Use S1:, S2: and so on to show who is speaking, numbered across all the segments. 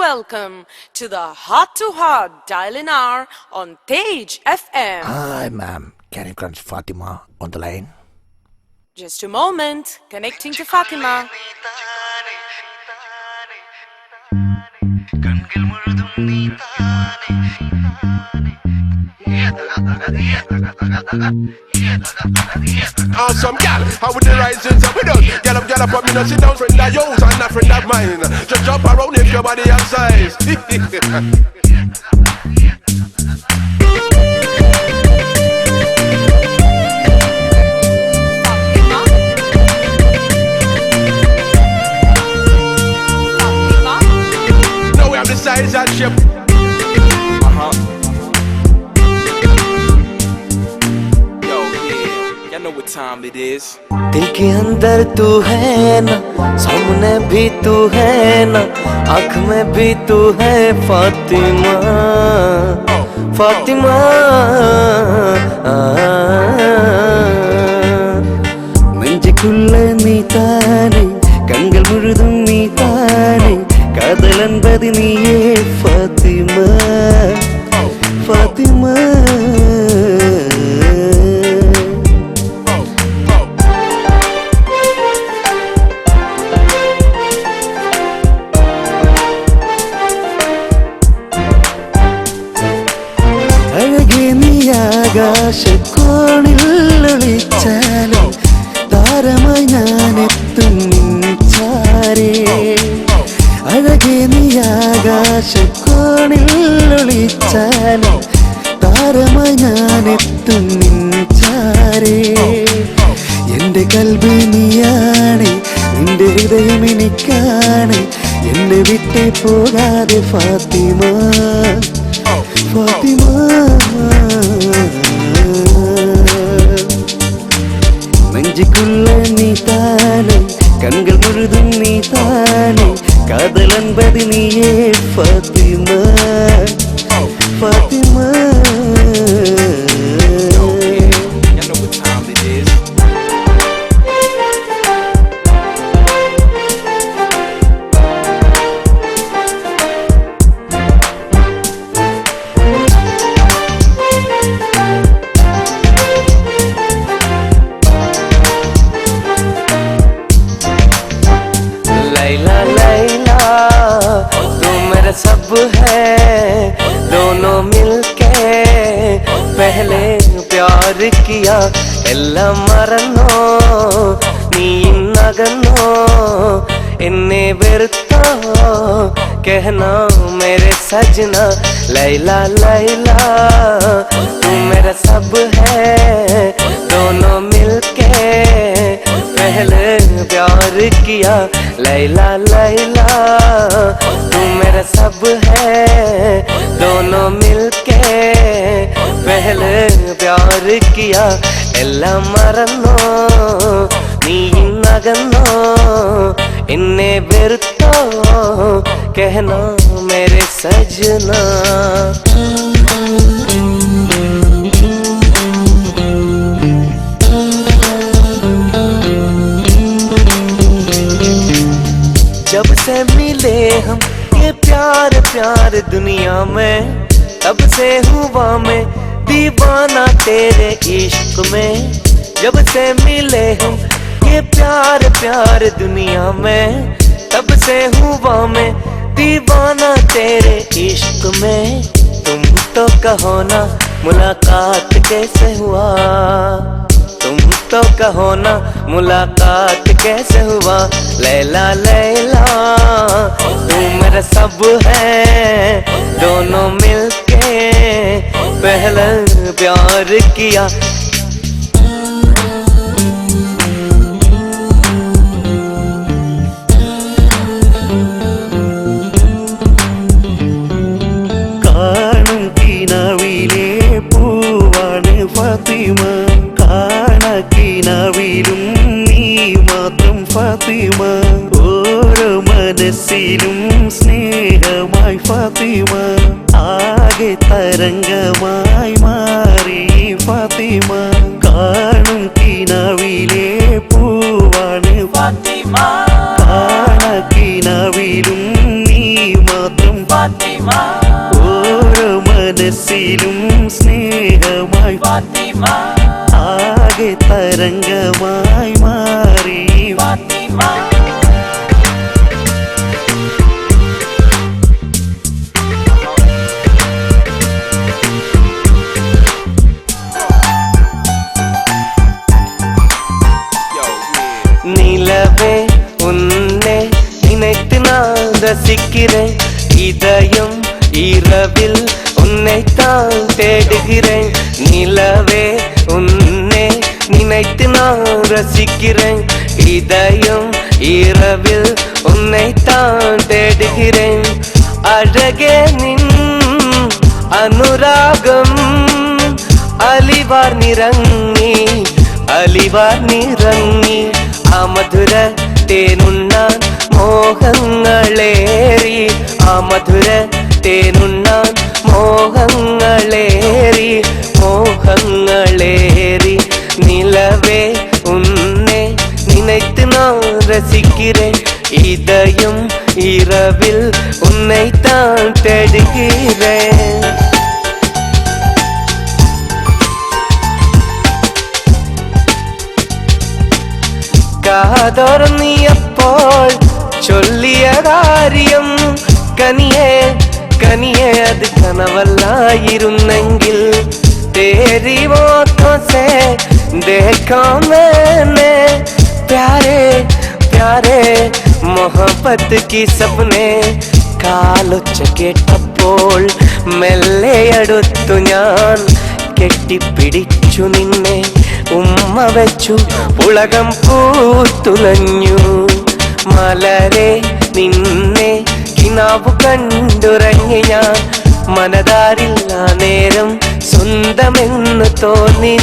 S1: welcome to the Heart to Heart Dial-In Hour on Tej FM.
S2: Hi, ma'am. Can you connect Fatima on the line?
S1: Just a moment, connecting to Fatima.
S3: Awesome gal, how with the rising so we don't get up, but me no sit down, friend of yours and not friend of mine. Just jump around if your body has size. Now we have the size and shape.
S4: What time it is?
S5: दिल के अंदर तू है ना, सामने भी तू है ना, आँख में भी तू है फातिमा, फातिमा। നെഞ്ചുക്കുള്ള നീ താനെ, കണ്ണുകൾ മുഴുതും നീ താനെ, കാതൽ என்பது നീയേ ഫാത്തിമ, ഫാത്തിമ. ആകാശക്കോണിൽ ഒളിച്ചാലും താരമായി ഞാനെത്തും ചാരേ. അഴകേ നീ ആകാശക്കോണിൽ ഒളിച്ചാലും താരമായി ഞാനെത്തും ചാരേ. എന്റെ കൽബ് നീയാണ്, നിന്റെ ഹൃദയം എനിക്കാണ്, എന്നെ വിട്ടേ പോകാതെ ഫാത്തിമ, ഫാത്തിമ. നെഞ്ചുക്കുള്ള നീ താനെ, കണ്ണുകൾ മുഴുതും നീ താനെ, കാതൽ என்பது നീയേ ഫാത്തിമ, ഫാത്തിമ. लैला लैला तू मेरा सब है, दोनों मिलके पहले प्यार किया, എല്ലാം മറന്നോ നീ ഇന്നകന്നോ, എന്നെ വെറുത്തോ कहना मेरे सजना. लैला लैला तू मेरा सब है, दोनों मिलके पहले प्यार किया. लैला लैला तू मेरा सब है, दोनों मिलके पहले प्यार किया. എല്ലാം മറന്നോ നീ ഇന്നകന്നോ, എന്നെ വെറുത്തോ कहना मेरे सजना. जब से मिले हम ये प्यार प्यार दुनिया में, तब से हुआ मैं दीवाना तेरे इश्क में. जब से मिले हम ये प्यार प्यार दुनिया में, तब से हुआ मैं दीवाना तेरे इश्क में. तुम तो कहो ना मुलाकात कैसे हुआ, तुम तो कहो ना मुलाकात कैसे हुआ. लैला लैला तू मेरा सब है, दोनों मिलके पहले प्यार किया. കാണും കിനാവിലെ പൂവാണ് ഫാത്തിമ, കാണക്കിനാവിലും നീ മാത്രം ഫാത്തിമ. ഓരോ മനസ്സിലും സ്നേഹമായി ഫാത്തിമ, ആകെ തരംഗമായി മാറി ഫാത്തിമ. കാണും കിനാവിലെ പൂവാണ് ഫാത്തിമ, കാണക്കിനാവിലും നീ മാത്രം ആകെ തരംഗമായി മാറി நிலவே உன்னை நினைத்து நான் ரசிக்கிறேன் இதயம் இரவில் உன்னைத்தான் தேடுகிறேன் நிலவே உன்னை நினைத்து நான் ரசிக்கிறேன் இதயம் இரவில் உன்னைத்தான் தேடுகிறேன் அழகே நின் അനുരാഗം അലിവാർ നിറങ്ങി ആ മധുര തേനുണ്ണാൻ മോഹങ്ങളേറി ആ മധുര തേനുണ്ണാൻ മോഹങ്ങളേറി നിലവേ ഉന്നെ നിனைத்து நான் ரசிக்கிறேன் இதயம் இரவில் உன்னைத்தான் தேடுகிறேன் കാതോർ നീ അപ്പോൾ ചൊല്ലിയ കാര്യം കനിയെ അത് കനവല്ലായിരുന്നെങ്കിൽ तेरी आँखों से देखा मैंने प्यारे प्यारे मोहब्बत की सपने കാലൊച്ച കേട്ടപ്പോൾ മെല്ലെ അടുത്തു ഞാൻ കെട്ടിപ്പിടിച്ചു നിന്നെ ഉമ്മ വെച്ചു ഉലകം പൂത്തുലഞ്ഞു മലരെ നിന്നെ കിനാവു കണ്ടുറങ്ങി ഞാൻ മനതാരില്ല നേരം സ്വന്തമെന്ന് തോന്നി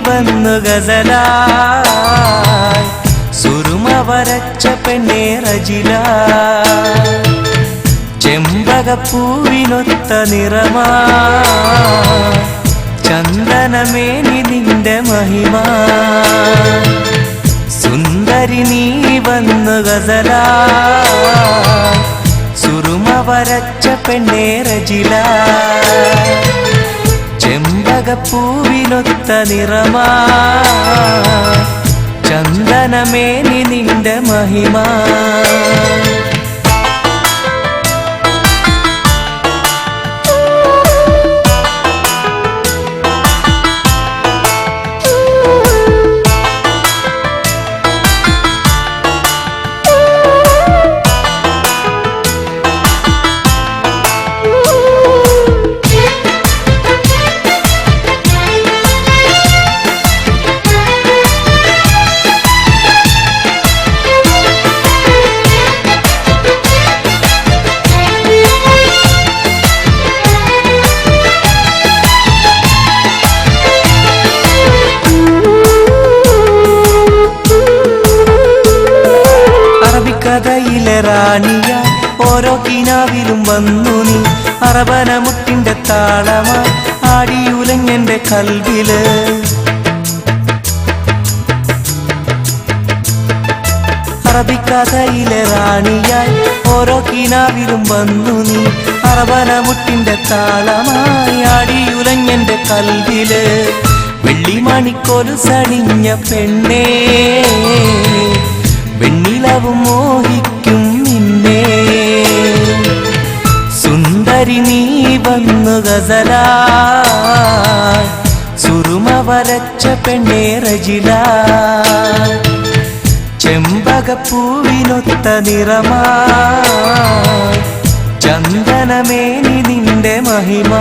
S5: വന്നു ഗസലായി സുറുമ വരച്ച പെണ്ണേ റജില ചെമ്പകപ്പൂവിനൊത്ത നിറമാ ചന്ദനമേനി നിന്റെ മഹിമ സുന്ദരി നീ വന്നു ഗസലായി സുറുമ വരച്ച പെണ്ണേ റജില ചെമ്പകപ്പൂവിനൊത്ത നിറമാ ചന്ദനമേനി നിന്റെ മഹിമ കഥയിലെ റാണിയ ഓരോ കിനാവിലും വന്നു നീ അറബനമുട്ടിന്റെ താളമായി ആടിയുലഞ്ഞെന്റെ കൽവില് അറബിക്കഥയിലെ റാണിയായി ഓരോ കിനാവിലും വന്നു നീ അറബനമുട്ടിന്റെ താളമായി ആടിയുലഞ്ഞെന്റെ കൽവില് വെള്ളിമണിക്കോലു സണിഞ്ഞ പെണ്ണേ വെണ്ണിലവും മോഹിക്കും നിന്നെ സുന്ദരി നീ വന്നു ഗസലായി സുറുമ വരച്ച പെണ്ണേ റജില ചെമ്പകപ്പൂവിനൊത്ത നിറമാ ചന്ദനമേനി നിന്റെ മഹിമ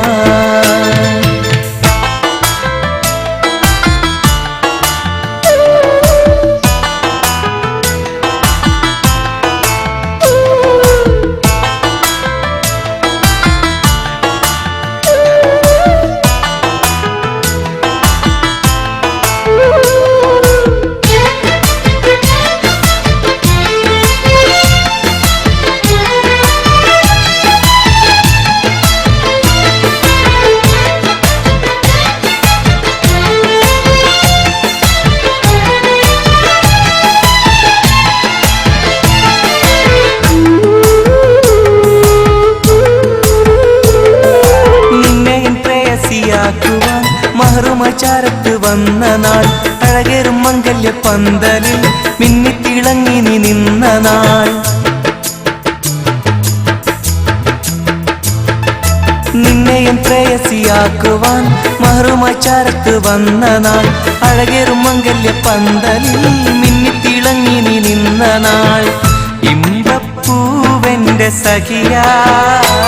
S5: മഹറുമചാരത്ത് വന്ന നാൾ അഴകേറും മംഗല്യ പന്തലിൽ മിന്നിത്തിളങ്ങി നീ നിന്ന നാൾ നിന്നെയും പ്രേയസിയാക്കുവാൻ മഹറുമചാരത്ത് വന്ന നാൾ അഴകേറും മംഗല്യ പന്തലിൽ മിന്നിത്തിളങ്ങി നീ നിന്ന നാൾ ഇമ്പപ്പൂവെന്റെ സഖിയായി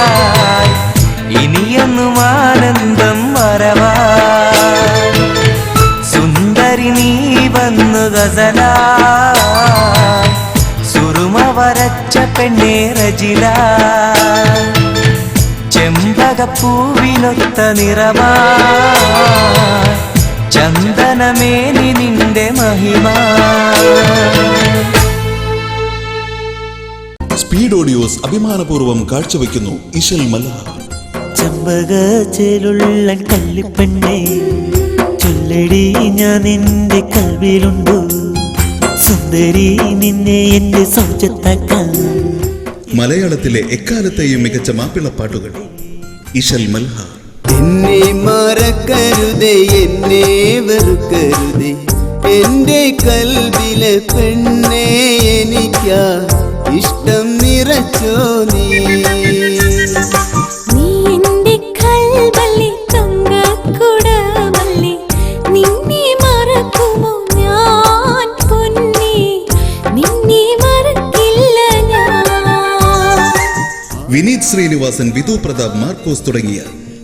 S5: ഇനിയൊന്നും ആനന്ദം വരവാ സുന്ദരി നീ വന്നു ഗസലായി സുറുമ വരച്ച പെണ്ണേ റജില ചെമ്പകപ്പൂവിനൊത്ത നിറമാ ചന്ദനമേനി നിന്റെ മഹിമ
S6: സ്പീഡ് ഓഡിയോസ് അഭിമാനപൂർവ്വം കാഴ്ചവെക്കുന്നു ഇശൽ മൽഹാർ
S7: ചെമ്പകച്ചേലുള്ള കള്ളിപ്പെണ്ണേ ചൊല്ലടി ഞാൻ നിന്റെ കൽവിലുണ്ടു സുന്ദരി നിന്നെ എന്റെ സൗജത്താക്കാൻ
S6: മലയാളത്തിലെ എക്കാലത്തെയും മികച്ച മാപ്പിളപ്പാട്ടുകൾ ഇശൽ മൽഹാർ
S8: എന്നെ മറക്കരുതേ എന്നെ വെറുക്കരുതേ എന്റെ കൽവിലെ പെണ്ണേ എനിക്കാ ഇഷ്ടം നിറച്ചോ നീ
S6: വിനീത് ശ്രീനിവാസൻ, വിധു പ്രതാപ്, മാർക്കോസ് തുടങ്ങിയ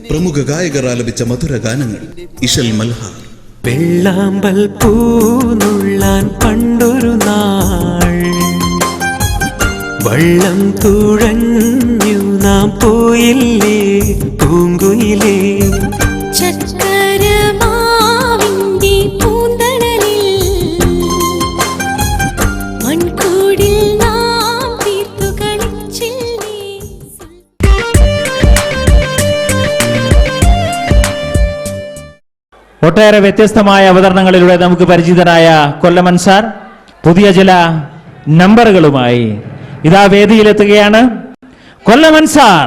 S6: പ്രമുഖ ഗായകർ ആലപിച്ച മധുര ഗാനങ്ങൾ ഇശൽ മൽഹാർ.
S7: വെള്ളാമ്പൽ പൂനുള്ളാൻ പണ്ടൊരു നാൾ വള്ളം തുഴഞ്ഞു നാം പോയില്ലേ പൂങ്കുയിലേ
S9: ചക്കരമാവിന്റെ ഒട്ടേറെ വ്യത്യസ്തമായ അവതരണങ്ങളിലൂടെ നമുക്ക് പരിചിതനായ കൊല്ലമൻ സാർ പുതിയ ചില നമ്പറുകളുമായി ഇതാ വേദിയിലെത്തുകയാണ്. കൊല്ലമൻ സാർ.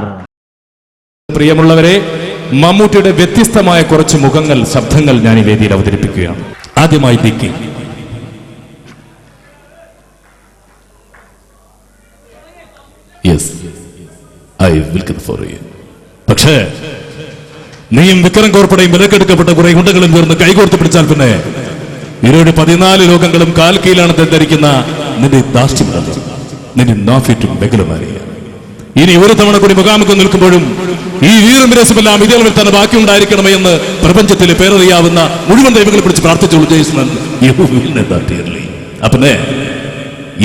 S10: പ്രിയമുള്ളവരെ, മമ്മൂട്ടിയുടെ വ്യത്യസ്തമായ കുറച്ച് മുഖങ്ങൾ, ശബ്ദങ്ങൾ ഞാൻ ഈ വേദിയിൽ അവതരിപ്പിക്കുകയാണ്. ആദ്യമായി Bikki. Yes, I will for you. പക്ഷേ നീയും വിക്രം കോർപ്പടയും വിലക്കെടുക്കപ്പെട്ട കുറെ ഗുണ്ടകളും ചേർന്ന് കൈകോർത്ത് പിടിച്ചാൽ പിന്നെ 14 ലോകങ്ങളും കാൽ കീഴിലാണ് തെറ്റിദ്ധരിക്കുന്ന നിന്റെ ദാഷ്ട്യമില്ല, നിന്റെ നാഫിറ്റും ബെഗലുമാരിയ. ഇനി ഒരു തവണ കൂടി മുഖാമുഖം നിൽക്കുമ്പോഴും ഈ വീറും വിരസമെല്ലാം ഇതിൽ തന്നെ ബാക്കിയുണ്ടായിരിക്കണമേ എന്ന് പ്രപഞ്ചത്തിലെ പേരറിയാവുന്ന മുഴുവൻ ദൈവങ്ങളെ പിടിച്ച് പ്രാർത്ഥിച്ചോളൂ. അപ്പനെ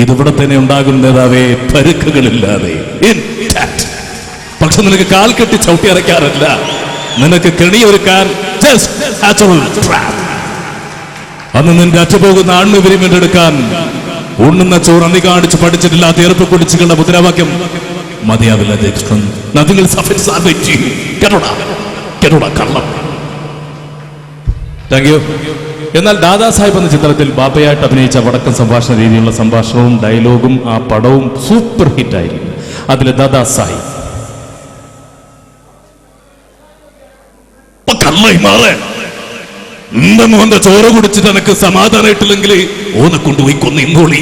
S10: ഇതിവിടെ തന്നെ ഉണ്ടാകുന്ന നേതാവേ, പരുക്കുകളില്ലാതെ. പക്ഷെ നിനക്ക് കാൽ കെട്ടി ചവിട്ടി അരയ്ക്കാറില്ല, നിനക്ക് കെണിയൊരുക്കാൻ അന്ന് നിന്റെ അറ്റുപോകുന്ന ആൺവിരിമെന്റ് എടുക്കാൻ ഉണ്ണുന്ന ചോറ് അന്നി കാണിച്ച് പഠിച്ചിട്ടില്ലാത്ത ഏർപ്പ് കുടിച്ചുകളുടെ മുദ്രാവാക്യം മതിയാവില്ല. Thank you. എന്നാൽ ദാദാ സാഹിബ് എന്ന ചിത്രത്തിൽ ബാപ്പയായിട്ട് അഭിനയിച്ച വടക്കൻ സംഭാഷണ രീതിയിലുള്ള സംഭാഷണവും ഡയലോഗും ആ പടവും സൂപ്പർ ഹിറ്റ് ആയിരുന്നു. അതിലെ ദാദാ സാഹിബ് എന്റെ മോന്റെ ചോറ് കുടിച്ചിട്ട് എനക്ക് സമാധാനമായിട്ടില്ലെങ്കിൽ ഓനെ കൊണ്ടുപോയി കൊന്ന് ഇന്നോളി.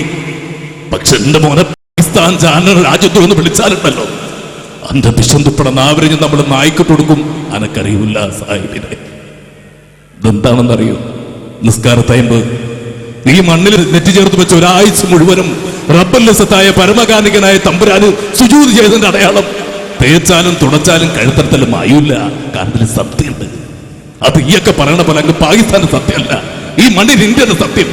S10: പക്ഷെ എന്റെ മോനെ പാകിസ്ഥാൻ ചാനൽ രാജ്യത്ത് ഒന്ന് വിളിച്ചാലുണ്ടല്ലോ, അന്റെ വിശന്തുപ്പട നാവരിഞ്ഞ് നമ്മൾ നായിക്കിട്ട് കൊടുക്കും. അനക്കറിയില്ല സാഹിബിനെ ഇതെന്താണെന്നറിയോ? നിസ്കാരത്തയമ്പ് ഈ മണ്ണിൽ നെറ്റി ചേർത്ത് വെച്ച ഒരാഴ്ച മുഴുവനും റബ്ബല്ലസത്തായ പരമകാനികനായ തമ്പുരാന് സുജൂദ് ചെയ്തതിന്റെ അടയാളം. തേച്ചാലും തുടച്ചാലും കഴുത്തരത്തലും ആയില്ല. കാരണം സത്യമുണ്ട്. അത് ഈയൊക്കെ പറയണ പോലെ അങ്ങ് പാകിസ്ഥാന്റെ സത്യമല്ല, ഈ മണ്ണിൽ ഇന്ത്യയുടെ സത്യം.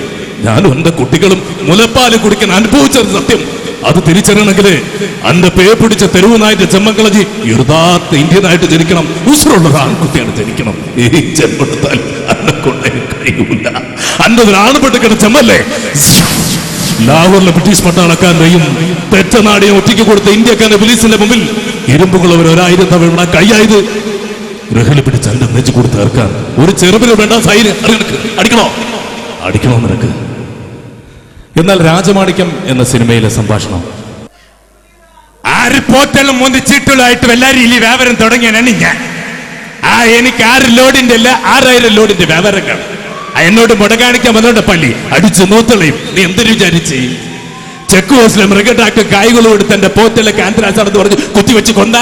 S10: ഞാനും എന്റെ കുട്ടികളും മുലപ്പാല് കുടിക്കാൻ അനുഭവിച്ചത് സത്യം. അത് തിരിച്ചറിയണമെങ്കിൽ അന്റെ പേ പിടിച്ച തെരുവ് നായിട്ട് ജന്മക്കളജി യഥാർത്ഥ ഇന്ത്യനായിട്ട് ജനിക്കണം. ഉസുറുള്ള ഒരു ആൺകുട്ടിയാണ് ജനിക്കണം. ഈ ജന്മെടുത്താൽ അന്നെ കൊണ്ട് കഴിയൂല. അന്റെ ഒരു ആണുപെട്ടിക്കണ ചെമ്മല്ലേ ലാഹോറിലെ ബ്രിട്ടീഷ് പട്ടാളക്കാരനെയും തെറ്റനാടിയെ ഒറ്റയ്ക്ക് കൊടുത്ത ഇന്ത്യക്കാരന്റെ പോലീസിന്റെ മുമ്പിൽ ഇരുമ്പുകളവർ 1000 തവണ കൈയായത് റഹല് പിടിച്ച് അന്റെ നെഞ്ചു കൊടുത്ത് തീർക്കാൻ ഒരു ചെറുപിന് വേണ്ട. സൈന് അടിക്കണോ? അടിക്കണോ നിനക്ക്? എന്നാൽ രാജമാണിക്യം എന്ന സിനിമയിലെ സംഭാഷണം
S11: പോറ്റലും ചീട്ടുകളായിട്ട് എല്ലാരും ഇല്ലി വ്യാപാരം തുടങ്ങിയാണ് ഞാൻ. എനിക്ക് 6 ലോഡിന്റെ അല്ല 6000 ലോഡിന്റെ വ്യാപാരങ്ങൾ എന്നോട് മുടകാണിക്കാൻ വന്നോണ്ട് പള്ളി അടിച്ച് നോത്തളയും. നീ എന്തൊരു വിചാരിച്ച് ചെക്ക് ഹോസിലെ മൃഗഡാക്ടർ കായ്കളും എടുത്ത് എന്റെ പോറ്റലെ കാന്തരാസാണെന്ന് പറഞ്ഞ് കുത്തിവെച്ച് കൊന്ന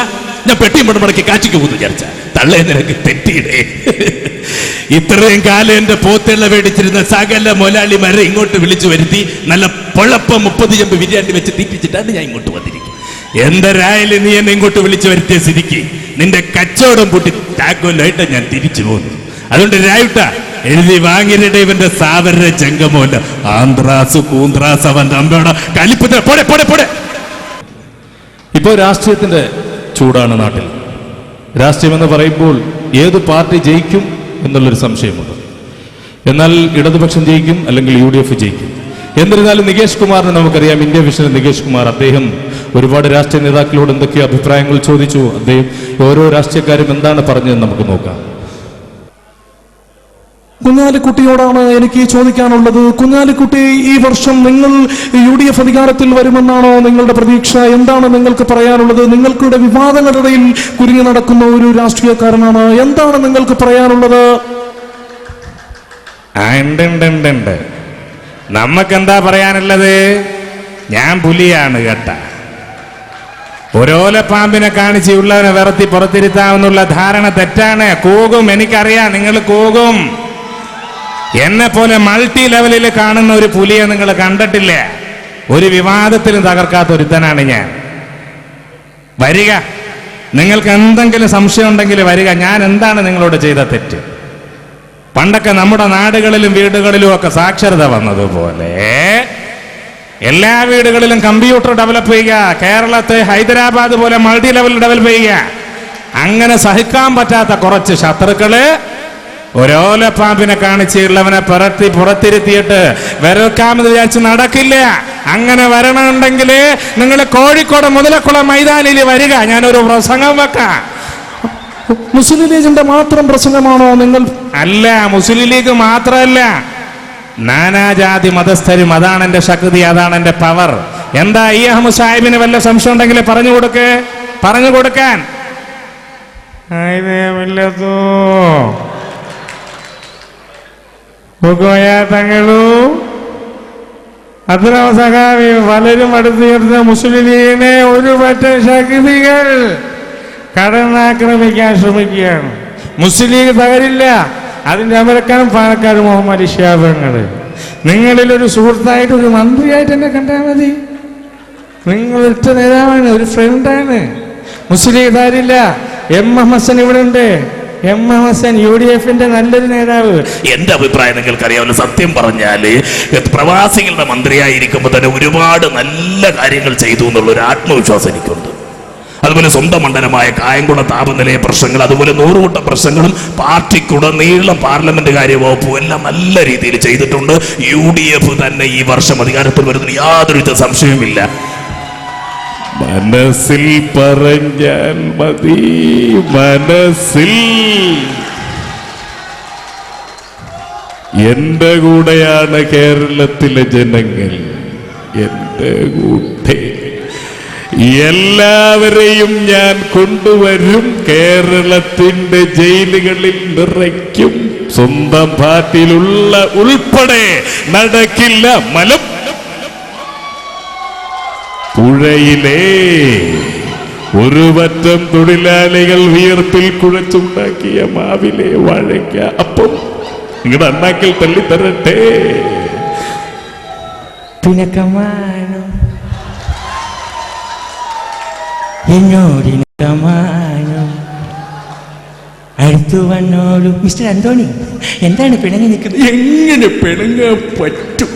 S11: ഞാൻ പെട്ടിയും മുടക്കി കാച്ചിക്ക് പോകുന്നു വിചാരിച്ച തള്ളേ നിനക്ക് തെറ്റിയിടേ. ഇത്രയും കാലം എന്റെ പോത്തുള്ള മേടിച്ചിരുന്ന സകല മൊലാളിമാരെ ഇങ്ങോട്ട് വിളിച്ചു വരുത്തി നല്ല പൊളപ്പം 30 ചെമ്പ് ബിരിയാണി വെച്ച് തീറ്റിച്ചിട്ടാണ് ഞാൻ ഇങ്ങോട്ട് വന്നിരിക്കും. എന്റെ രായല് നീ എന്നെ ഇങ്ങോട്ട് വിളിച്ചു വരുത്തിയ സ്ഥിതിക്ക് നിന്റെ കച്ചവടം പൂട്ടി താക്കോലായിട്ട് ഞാൻ തിരിച്ചു പോകുന്നു. അതുകൊണ്ട് രായുട്ട എഴുതി വാങ്ങിരുടെ ഇവന്റെ സാവര ചെങ്കമോല്ല ആന്ത്രാസ് കൂന്ത്രാസ് അവന്റെ അമ്പയുടെ കലിപ്പത്തെ പോടെ പോടെ പോടെ.
S10: ഇപ്പോ രാഷ്ട്രീയത്തിന്റെ ചൂടാണ് നാട്ടിൽ. രാഷ്ട്രീയം എന്ന് പറയുമ്പോൾ ഏത് പാർട്ടി ജയിക്കും എന്നുള്ളൊരു സംശയമുണ്ട്. എന്നാൽ ഇടതുപക്ഷം ജയിക്കും, അല്ലെങ്കിൽ UDF ജയിക്കും. എന്നിരുന്നാലും നികേഷ് കുമാറിനെ നമുക്കറിയാം, ഇന്ത്യ വിഷനിൽ നികേഷ് കുമാർ. അദ്ദേഹം ഒരുപാട് രാഷ്ട്രീയ നേതാക്കളോട് എന്തൊക്കെയോ അഭിപ്രായങ്ങൾ ചോദിച്ചു. അദ്ദേഹം ഓരോ രാഷ്ട്രീയക്കാരും എന്താണ് പറഞ്ഞതെന്ന് നമുക്ക് നോക്കാം.
S12: കുഞ്ഞാലിക്കുട്ടിയോടാണ് എനിക്ക് ചോദിക്കാനുള്ളത്. കുഞ്ഞാലിക്കുട്ടി, ഈ വർഷം നിങ്ങൾ UDF അധികാരത്തിൽ വരുമെന്നാണോ നിങ്ങളുടെ പ്രതീക്ഷ? എന്താണ് നിങ്ങൾക്ക് പറയാനുള്ളത്? നിങ്ങൾക്കിടെ വിവാദങ്ങളിടയിൽ കുരുങ്ങി നടക്കുന്ന ഒരു രാഷ്ട്രീയക്കാരനാണ്. എന്താണ് നിങ്ങൾക്ക് പറയാനുള്ളത്?
S11: നമുക്കെന്താ പറയാനുള്ളത്? ഞാൻ പുലിയാണ് കേട്ട. ഒരോലപ്പാമ്പിനെ കാണിച്ച് ഉള്ളവനെ വിറത്തി പുറത്തിരുത്താമെന്നുള്ള ധാരണ തെറ്റാണ്. കൂകും, എനിക്കറിയാം, നിങ്ങൾ കൂകും. എന്നെ പോലെ മൾട്ടി ലെവലിൽ കാണുന്ന ഒരു പുലിയെ നിങ്ങൾ കണ്ടിട്ടില്ല. ഒരു വിവാദത്തിലും തകർക്കാത്ത ഒരുത്തനാണ് ഞാൻ. വരിക, നിങ്ങൾക്ക് എന്തെങ്കിലും സംശയം ഉണ്ടെങ്കിൽ വരിക. ഞാൻ എന്താണ് നിങ്ങളോട് ചെയ്ത തെറ്റ്? പണ്ടൊക്കെ നമ്മുടെ നാടുകളിലും വീടുകളിലും ഒക്കെ സാക്ഷരത വന്നതുപോലെ എല്ലാ വീടുകളിലും കമ്പ്യൂട്ടർ ഡെവലപ്പ് ചെയ്യുക. കേരളത്തെ ഹൈദരാബാദ് പോലെ മൾട്ടി ലെവൽ ഡെവലപ്പ് ചെയ്യുക. അങ്ങനെ സഹിക്കാൻ പറ്റാത്ത കുറച്ച് ശത്രുക്കള് ഒരോലപ്പാമ്പിനെ കാണിച്ചുള്ളവനെ പുറത്തി പുറത്തിരുത്തിയിട്ട് വരക്കാമെന്ന് വിചാരിച്ച് നടക്കില്ല. അങ്ങനെ വരണമെങ്കിൽ നിങ്ങൾ കോഴിക്കോട് മുതലക്കുളം മൈതാനിയിൽ വരിക. ഞാനൊരു പ്രസംഗം വെക്കാം.
S12: മുസ്ലിം ലീഗിന്റെ മാത്രം പ്രസംഗമാണോ നിങ്ങൾ?
S11: അല്ല, മുസ്ലിം ലീഗ് മാത്രമല്ല, നാനാജാതി മതസ്ഥരും. അതാണ് എന്റെ ശക്തി, അതാണ് എന്റെ പവർ. എന്താ ഈ അഹമ്മദ് സാഹിബിന് വല്ല സംശയം ഉണ്ടെങ്കിൽ പറഞ്ഞു കൊടുക്കാൻ. സഖാവി പലരും അടുത്ത് ചേർന്ന മുസ്ലിം ലീഗിനെ ഒരു പറ്റം ശക്തികൾ കടന്നാക്രമിക്കാൻ ശ്രമിക്കുകയാണ്. മുസ്ലിം ലീഗ് തകരില്ല. അതിന്റെ അമരക്കാരും പാലക്കാരും മുഹമ്മദ് ഷിഹാബുകള്. നിങ്ങളിലൊരു സുഹൃത്തായിട്ട്, ഒരു മന്ത്രിയായിട്ട് എന്നെ കണ്ടാൽ മതി. നിങ്ങൾ ഒറ്റ നേതാവാണ്, ഒരു ഫ്രണ്ടാണ്. മുസ്ലിം ലീഗ് തകരില്ല. എം.എം. ഹസൻ ഇവിടെ ഉണ്ട്. എം.എം. ഹസൻ UDFന്റെ നല്ലൊരു നേതാവ്.
S10: എന്റെ അഭിപ്രായം നിങ്ങൾക്കറിയാമല്ലോ. സത്യം പറഞ്ഞാല് പ്രവാസികളുടെ മന്ത്രിയായിരിക്കുമ്പോൾ തന്നെ ഒരുപാട് നല്ല കാര്യങ്ങൾ ചെയ്തു എന്നുള്ളൊരു ആത്മവിശ്വാസം എനിക്കുണ്ട്. അതുപോലെ സ്വന്തം മണ്ഡലമായ കായംകുളം താപനിലയ പ്രശ്നങ്ങൾ, അതുപോലെ 100 കൂട്ടം പ്രശ്നങ്ങളും പാർട്ടിക്കുടനീളം പാർലമെന്റ് കാര്യവകുപ്പും എല്ലാം നല്ല രീതിയിൽ ചെയ്തിട്ടുണ്ട്. UDF തന്നെ ഈ വർഷം അധികാരത്തിൽ വരുന്നതിന് യാതൊരുവിധ സംശയവുമില്ല.
S11: മനസ്സിൽ പറഞ്ഞാൽ മതി, മനസ്സിൽ. എന്റെ കൂടെയാണ് കേരളത്തിലെ ജനങ്ങൾ, എന്റെ കൂടെ. എല്ലാവരെയും ഞാൻ കൊണ്ടുവരും, കേരളത്തിന്റെ ജയിലുകളിൽ നിറയ്ക്കും. സ്വന്തം പാർട്ടിയിലുള്ള ഉൾപ്പെടെ നടക്കില്ല. മലം പുഴയിലെ ഒരു പറ്റം തൊഴിലാളികൾ വിയർപ്പിൽ കുഴച്ചുണ്ടാക്കിയ മാവിലെ വാഴയ്ക്ക അപ്പം നിങ്ങളുടെ അണ്ണാക്കിൽ തള്ളിത്തരട്ടെ.
S7: പിണക്കമാണോ എന്നോടിനക്കമാണോ? അടുത്തു വന്നോളൂ. മിസ്റ്റർ അന്തോണി, എന്താണ് പിണങ്ങി നിൽക്കുന്നത്?
S12: എങ്ങനെ പിണങ്ങാൻ പറ്റും?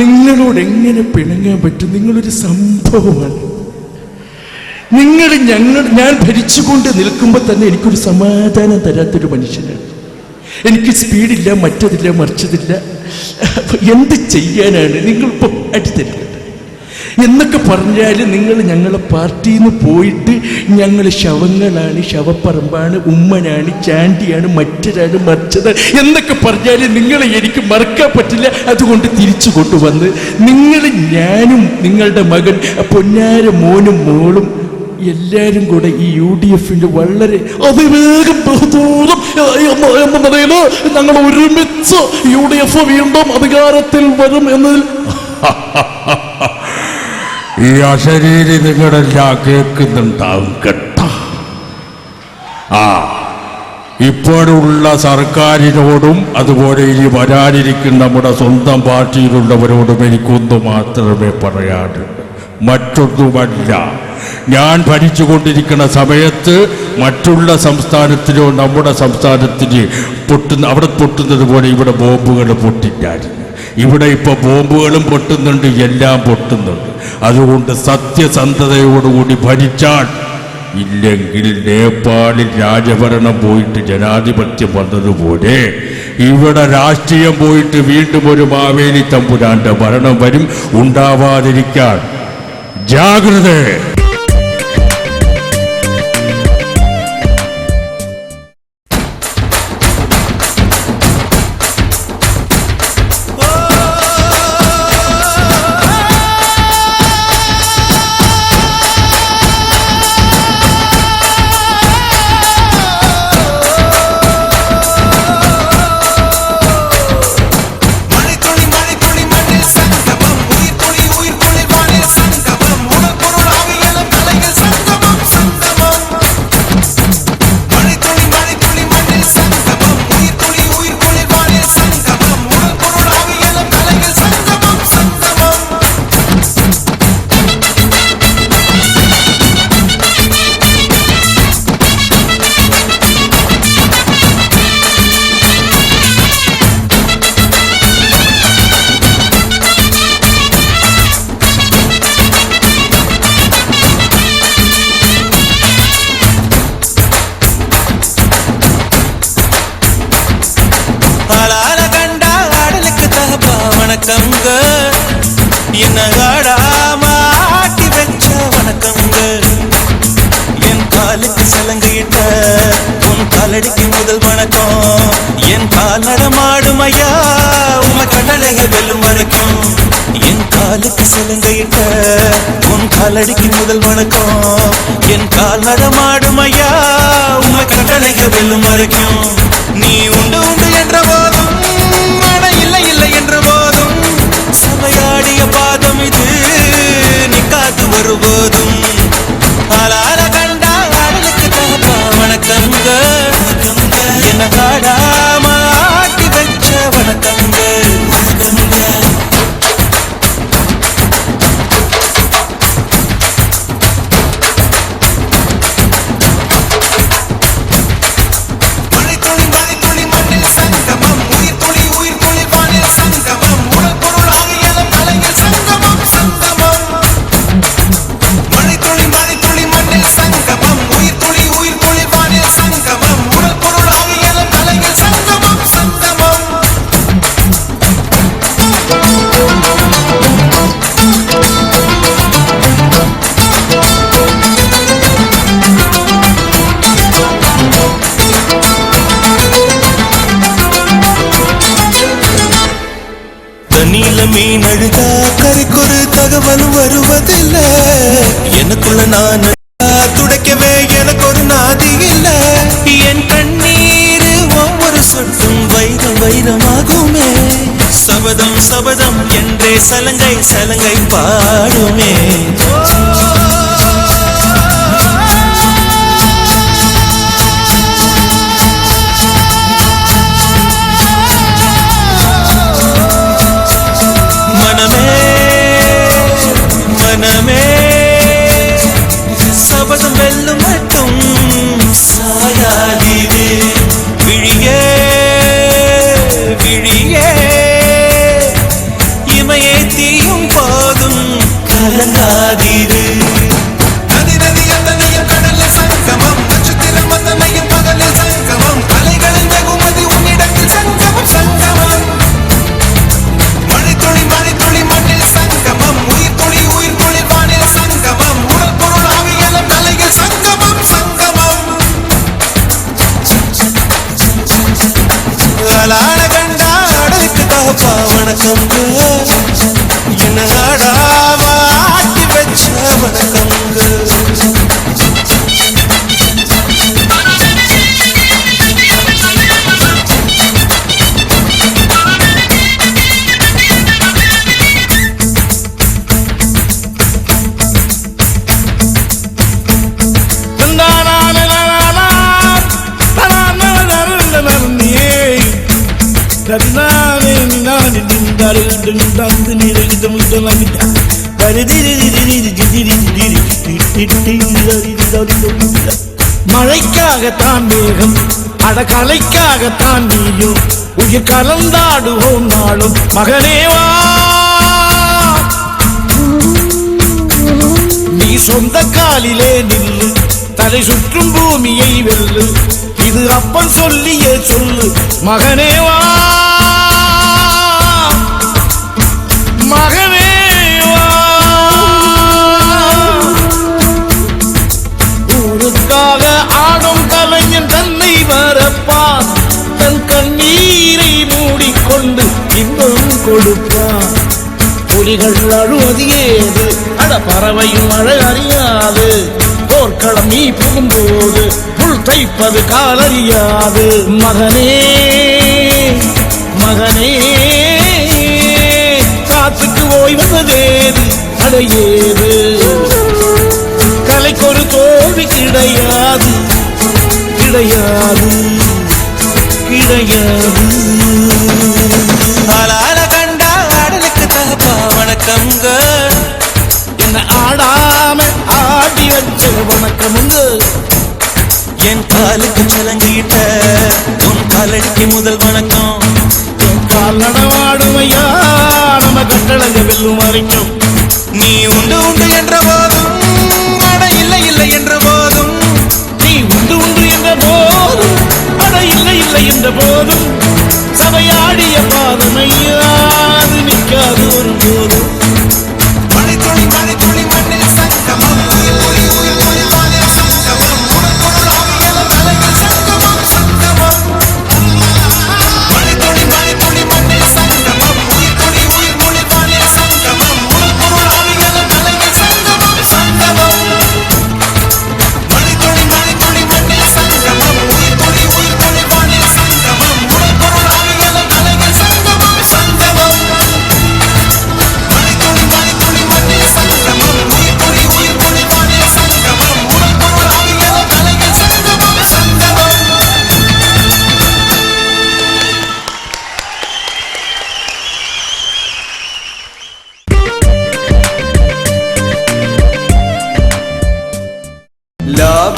S12: നിങ്ങളോട് എങ്ങനെ പിണങ്ങാൻ പറ്റും? നിങ്ങളൊരു സംഭവമാണ്. ഞാൻ ഭരിച്ചുകൊണ്ട് നിൽക്കുമ്പോൾ തന്നെ എനിക്കൊരു സമാധാനം തരാത്തൊരു മനുഷ്യനാണ്. എനിക്ക് സ്പീഡില്ല, മറ്റതില്ല, മറിച്ചതില്ല. എന്ത് ചെയ്യാനാണ്? നിങ്ങളിപ്പോൾ അടിത്തരുന്നത് എന്നൊക്കെ പറഞ്ഞാൽ നിങ്ങൾ ഞങ്ങളെ പാർട്ടിയിൽ നിന്ന് പോയിട്ട് ഞങ്ങൾ ശവങ്ങളാണ്, ശവപ്പറമ്പാണ്, ഉമ്മനാണ്, ചാണ്ടിയാണ്, മറ്റൊരാണ്, മറിച്ചതാണ് എന്നൊക്കെ പറഞ്ഞാൽ നിങ്ങളെ എനിക്ക് മറക്കാൻ പറ്റില്ല. അതുകൊണ്ട് തിരിച്ചു കൊണ്ടുവന്ന് നിങ്ങൾ, ഞാനും നിങ്ങളുടെ മകൻ പൊന്നാര മോനും മോളും എല്ലാവരും കൂടെ ഈ UDFന്റെ വളരെ അതിവേഗം ബഹുദൂരം എന്ന നിലയിൽ ഞങ്ങൾ ഒരുമിച്ച് UDF വീണ്ടും അധികാരത്തിൽ വരും എന്നതിൽ
S11: ഈ അശരീരി നിങ്ങളെല്ലാം കേൾക്കുന്നുണ്ടാവും കേട്ടോ. ഇപ്പോഴുള്ള സർക്കാരിനോടും അതുപോലെ ഇനി വരാനിരിക്കുന്ന നമ്മുടെ സ്വന്തം പാർട്ടിയിലുള്ളവരോടും എനിക്കൊന്നു മാത്രമേ പറയാനുള്ളൂ, മറ്റൊന്നുമല്ല. ഞാൻ ഭരിച്ചുകൊണ്ടിരിക്കുന്ന സമയത്ത് മറ്റുള്ള സംസ്ഥാനത്തിനോ നമ്മുടെ സംസ്ഥാനത്തിന് അവിടെ പൊട്ടുന്നത് പോലെ ഇവിടെ ബോംബുകൾ പൊട്ടില്ലായിരുന്നു. ഇവിടെ ഇപ്പോൾ ബോംബുകളും പൊട്ടുന്നുണ്ട്, എല്ലാം പൊട്ടുന്നുണ്ട്. അതുകൊണ്ട് സത്യസന്ധതയോടുകൂടി ഭരിച്ചാൽ, ഇല്ലെങ്കിൽ നേപ്പാളിൽ രാജഭരണം പോയിട്ട് ജനാധിപത്യം വന്നതുപോലെ ഇവിടെ രാഷ്ട്രീയം പോയിട്ട് വീണ്ടും ഒരു മാവേലി തമ്പുരാന്റെ ഭരണം വരും. ഉണ്ടാവാതിരിക്കാൻ ജാഗ്രത.
S5: வணக்கங்க என்ன ஆடாம ஆட்டி வச்ச வணக்கங்க என் காலுக்கு சலங்கை சலங்கையிட்ட உன் காலடிக்கு முதல் வணக்கம் என் கால் நடமாடும் ஐயா உமை கட்டளைகள் வெல்லும் வரைக்கும் என் காலுக்கு சலங்கையிட்ட உன் காலடிக்கு முதல் வணக்கம் என் கால் நடமாடும் ஐயா உமை கட்டளைகள் வெல்லும் வரைக்கும் நீ உண்டு உண்டு என்ற போதும் மன இல்லை இல்லை என்ற போதும் சபையாடிய பாதம் இது நீ காத்து வரும்போதும் ஆளால கண்டா ஆடலுக்கு தகப்பா வணக்கங்க என்ன காடாம ஆட்டி வச்ச வணக்கங்க வணக்கங்க மீன் அழுதா கரைக்கொரு தகவலும் வருவதில்லை எனக்குள்ள நான் துடைக்கவே எனக்கு ஒரு நாதி இல்லை என் கண்ணீர் ஒவ்வொரு சொட்டும் வைரம் வைரமாகுமே சபதம் சபதம் என்றே சலங்கை சலங்கை பாடுமே சபதம் வெல்லும் மட்டும் சாயாதீரே விழியே விழியே இமையே தீயும் போதும் கலங்காதீரே நதி நதி அந்தனையும் கடலில் சங்கமம் நட்சத்திரம் அந்தனையும் பகலில் சங்கமம் கலைகளின் வெகுமதி உன்னிடத்தில் சங்கமம் சங்கமம் மழை துளி மண்ணில் சங்கமம் உயிர் துளி வானில் சங்கமம் உடல் பொருள் ஆவியலும் தலையில் சங்கமம் சங்கமம் ஆளான கண்டா ஆடலுக்கு தகப்பா வணக்கங்க என்ன ஆடாம ஆட்டி வச்ச வணக்கங்க
S2: மழைக்காகத்தான் மேகம் அடகலைக்காகத்தான் நீயும் உயிர் கலந்தாடுவோம் நாளும் மகனேவா நீ சொந்த காலிலே நில்லு தலை சுற்றும் பூமியை வெல்லு இது அப்பன் சொல்லியே சொல்லு மகனேவா மகனேவா ஊருக்காக ஆடும் கலைஞன் தன்னை வரப்பான் தன் கண்ணீரை மூடிக்கொண்டு இன்பம் கொடுப்பான் புலிகள் அழுவது ஏது அட பறவையும் அழ அறியாது போர்க்களம் நீ புகும்போது புல் தைப்பது காலறியாது மகனே மகனே காத்துக்கு ஓய்வதேது அடையேது கலைக்கொரு தோல்வி கிடையாது கிடையாது கிடையாது
S5: ஆளால கண்டா ஆடலுக்கு தகப்பா வணக்கங்க
S2: என்ன ஆடாம ஆடி வச்ச வணக்கமுங்க
S5: என் காலுக்கு சலங்கிட்ட உன் காலடிக்கு முதல் வணக்கம்
S2: என் கால் நடவாடுமையா நம்ம கட்டளங்க வெல்லும் வரைக்கும்
S5: நீ உண்டு உண்டு என்ற போதும் அட இல்லை இல்லை என்ற போதும்
S2: நீ உண்டு உண்டு என்ற போதும் அட இல்லை இல்லை என்ற போதும் சபையாடிய பாதமையா அது நிற்காது ஒரு போதும்
S5: மழை துளி மண்ணில் சங்கமம் உயிர் துளி வானில் சங்கமம் உடல் பொருள் ஆவியலும்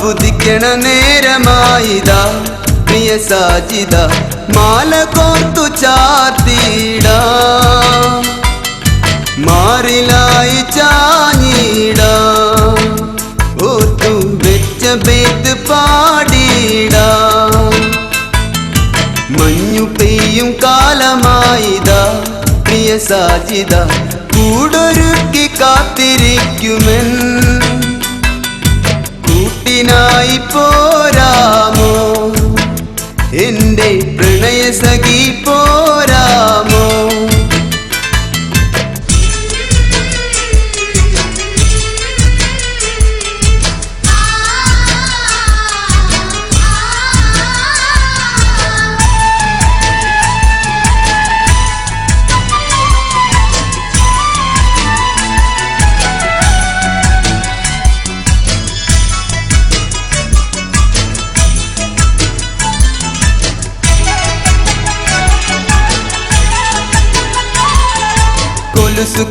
S8: ലാവുദിക്കണ നേരമായിതാ പ്രിയ സാജിദ മാല കോർത്തു ചാർത്തിട മാറിലായി ചാഞ്ഞിട ഓർത്തു വെച്ച ബേത്ത് പാടിട മഞ്ഞു പെയ്യും കാലമായിതാ പ്രിയ സാജിദ കൂടൊരുക്കി കാത്തിരിക്കുമെൻ കൂട്ടിനായി പോരാമോ എന്റെ പ്രണയ സഖി പോരാമോ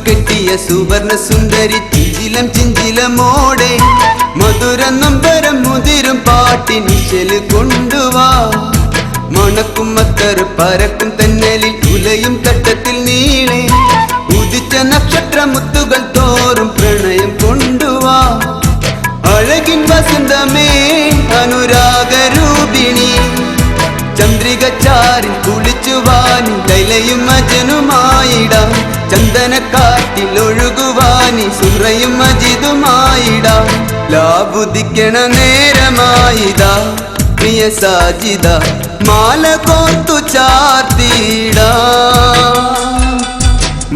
S8: കെട്ടിയ സുവർണ സുന്ദരി ചിഞ്ചിലം ചിഞ്ചിലമോടെ മധുരം നൊമ്പരം മുതിരും പാട്ടിനിശല് കൊണ്ടുവാ മണക്കും മത്തർ പരക്കും തെന്നലിൽ ഉലയും തട്ടത്തിൽ നീളെ ഉദിച്ച നക്ഷത്ര മുത്തുകൾ തോറും പ്രണയം കൊണ്ടുവാ അഴകിൻ വസന്തമേ അനുരാഗരൂപിണി ചന്ദ്രിക ചാരിൽ കുളിച്ചുവാനി ലൈലയും മജനുമായിടാം ചന്ദനക്കാറ്റിൽ ഒഴുകുവാനി സുറയും മജിദുമായിടാം ലാവുദിക്കണ നേരമായിതാ പ്രിയ സാജിദ മാല കോർത്തു ചാർത്തിട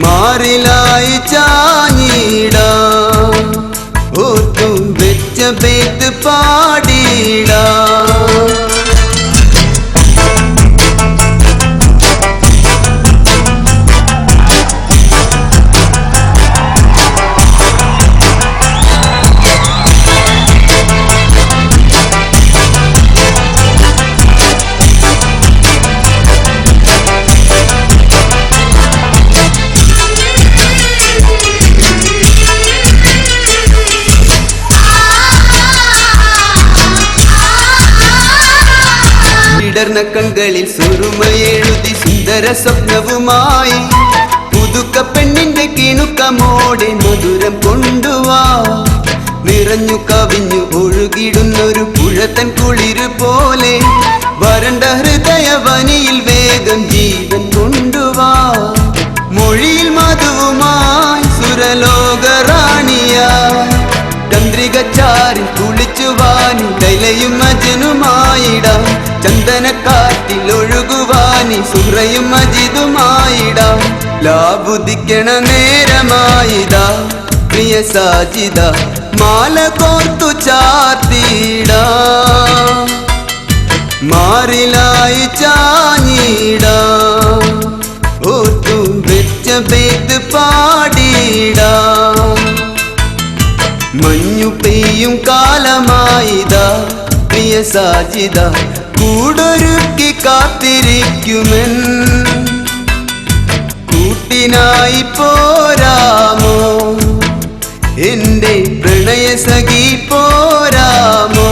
S8: മാറിലായി ചാഞ്ഞിട ഓർത്തു വെച്ച ബേത്ത് പാടിട വിടർന്ന കൺകളിൽ സുറുമയെഴുതി സുന്ദര സ്വപ്നവുമായി പുതുക്ക പെണ്ണിന്റെ കിണുക്കമോടെ മധുരം കൊണ്ടുവാ നിറഞ്ഞു കവിഞ്ഞു ഒഴുകിടുന്നൊരു പുഴത്തൻ കുളിര് പോലെ വരണ്ട ഹൃദയവനിയിൽ വേഗം ജീവൻ കൊണ്ടുവാ മൊഴിയിൽ മധുവുമായി സുരലോക റാണിയായി ചന്ദ്രിക ചാരിൽ കുളിച്ചുവാനി ലൈലയും മജനുമായിടാം ചന്ദനക്കാറ്റിൽ ഒഴുകുവാനി സുഹ്റയും മജിദുമായിടാം ലാവുദിക്കണ നേരമായിതാ പ്രിയ സാജിദ മാല കോർത്തു ചാർത്തിട മാറിലായി ചാഞ്ഞിട ഓർത്തു വെച്ച ബേത്ത് പാടിട മഞ്ഞു പെയ്യും കാലമായിതാ പ്രിയ സാജിദ കൂടൊരുക്കി കാത്തിരിക്കുമെൻ കൂട്ടിനായി പോരാമോ എന്റെ പ്രണയ സഖി പോരാമോ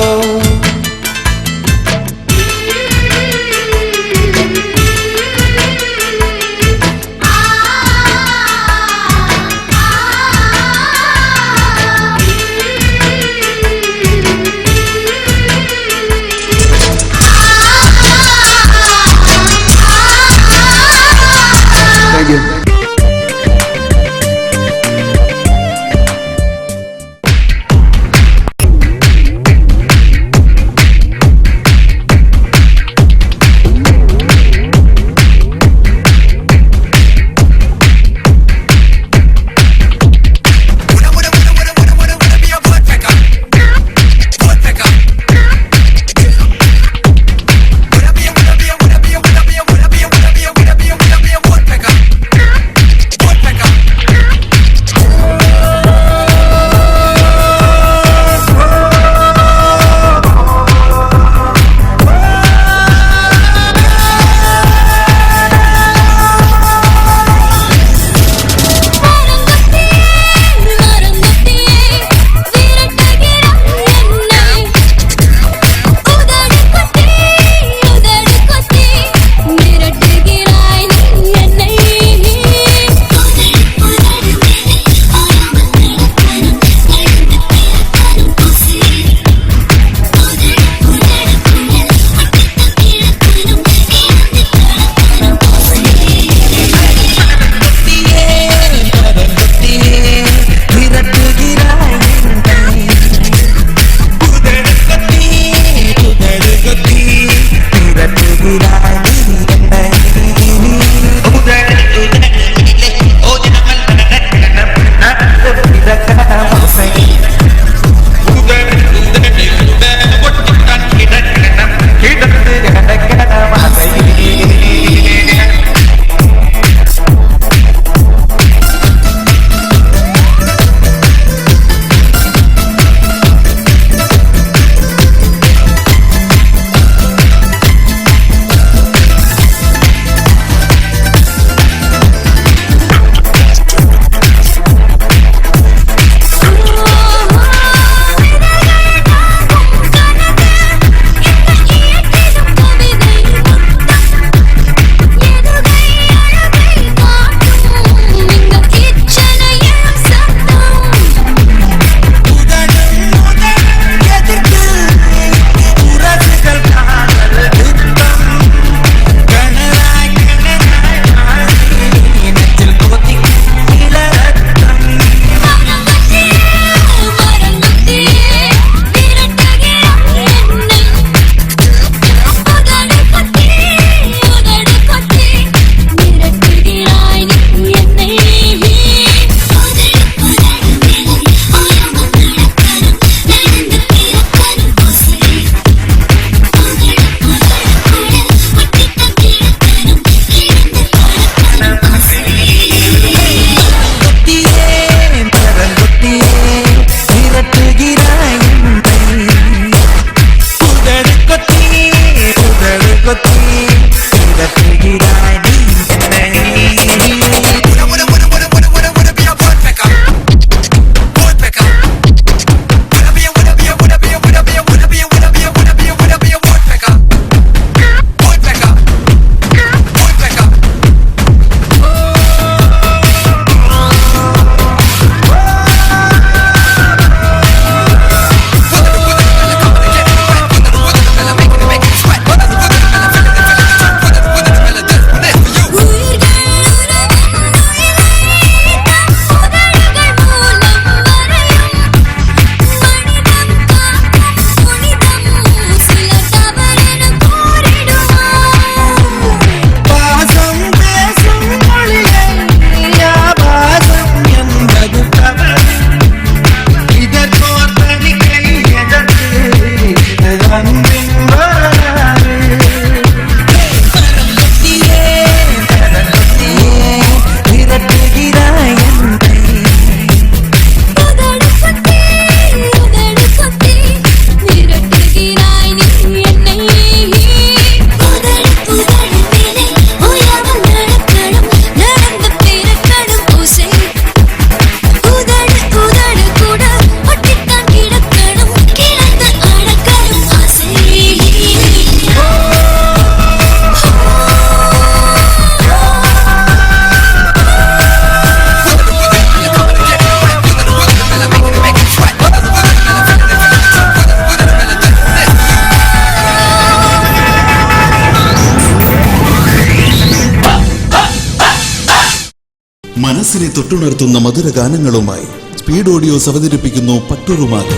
S6: മനസ്സിനെ തൊട്ടുണർത്തുന്ന മധുര ഗാനങ്ങളുമായി സ്പീഡ് ഓഡിയോസ് അവതരിപ്പിക്കുന്നു പട്ടുറുമാല്.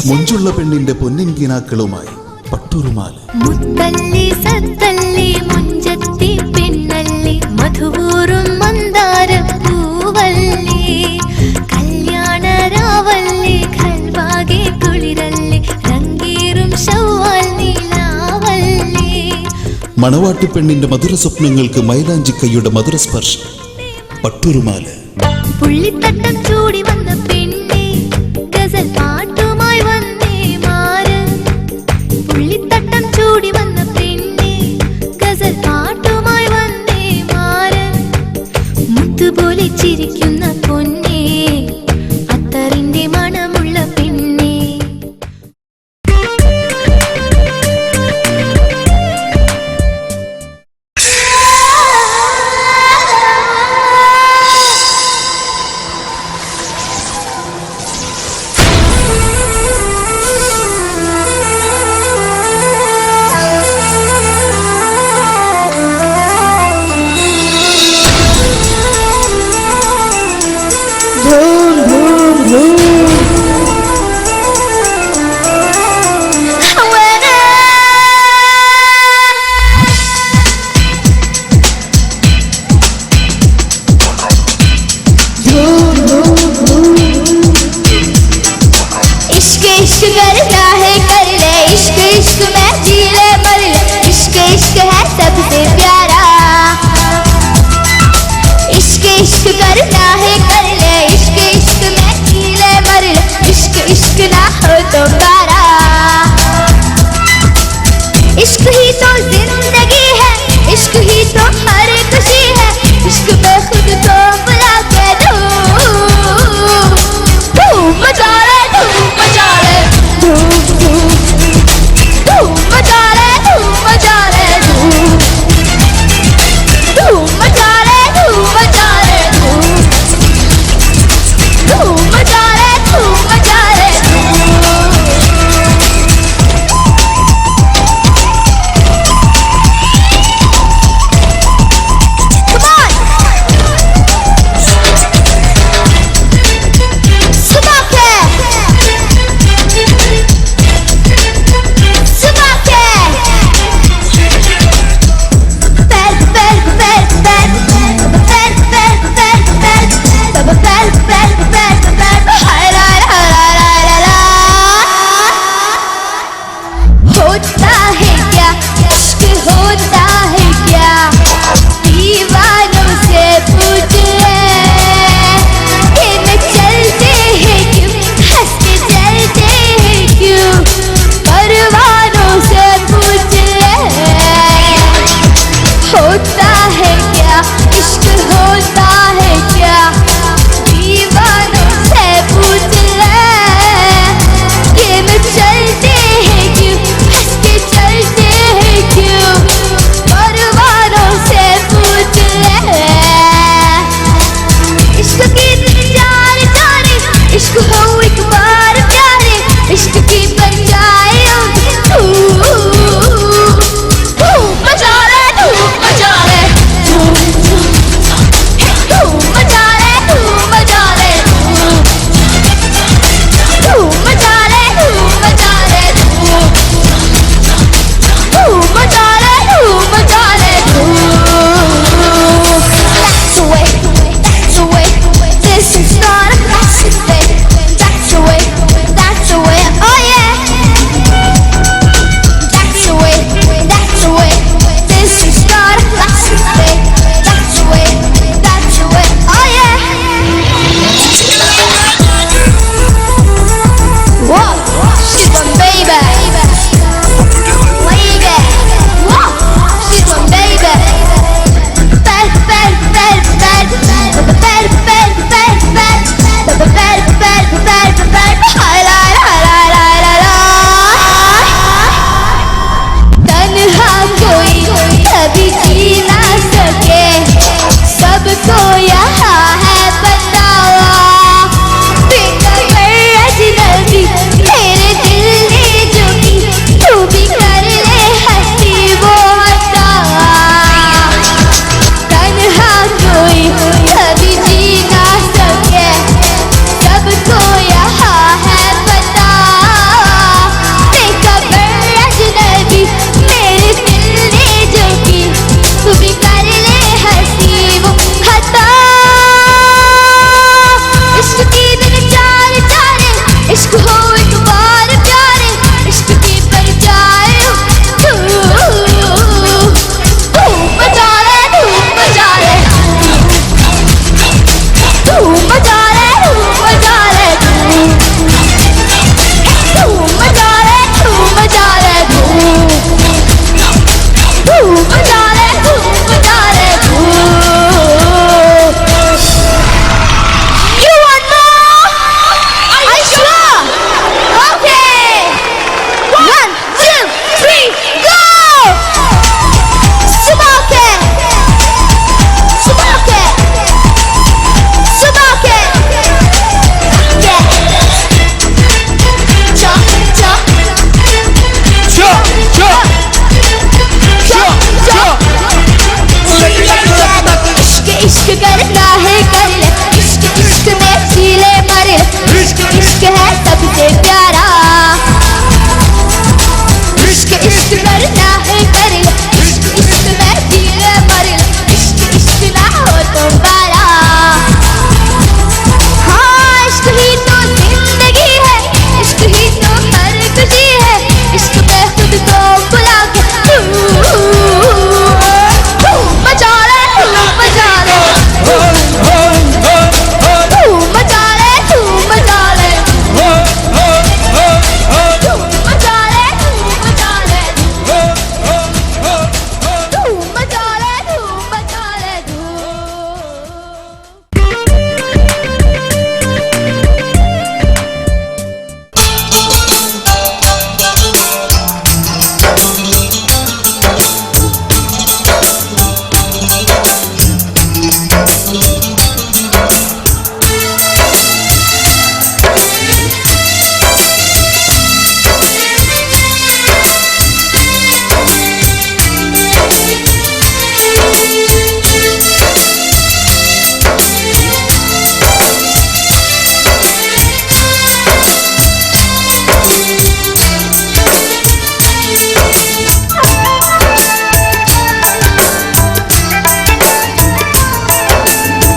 S6: മുഞ്ചുള്ള പെണ്ണിന്റെ പൊന്നിൻ കിനാക്കളുമായി പട്ടുറുമാല്.
S13: മുത്തല്ലി സത്തല്ലി മുഞ്ചത്തി പെണ്ണല്ലി മധുവൂറും മന്ദാര പൂവല്ലി കല്യാണ രാവല്ലി ഖൽവാകെ കുളിരല്ലി രംഗീറും ശവ്വാൽ നീലാവല്ലി.
S6: മണവാട്ടി പെണ്ണിന്റെ മധുര സ്വപ്നങ്ങൾക്ക് മൈലാഞ്ചിക്കൈയുടെ മധുര സ്പർശം പട്ടുറുമാല്.
S13: പുള്ളിത്തട്ടം ചൂടി വന്ന പെണ്ണെ ഗസൽ പാട്ടുമായി വന്നേ മാരൻ. പുള്ളിത്തട്ടം ചൂടി വന്ന പെണ്ണെ ഗസൽ പാട്ടുമായി വന്നേ മാരൻ. മുത്തുപോലെ ചിരിക്കുന്ന പൊന്നെ അത്തറിന്റെ മണമുള്ള പെണ്ണെ.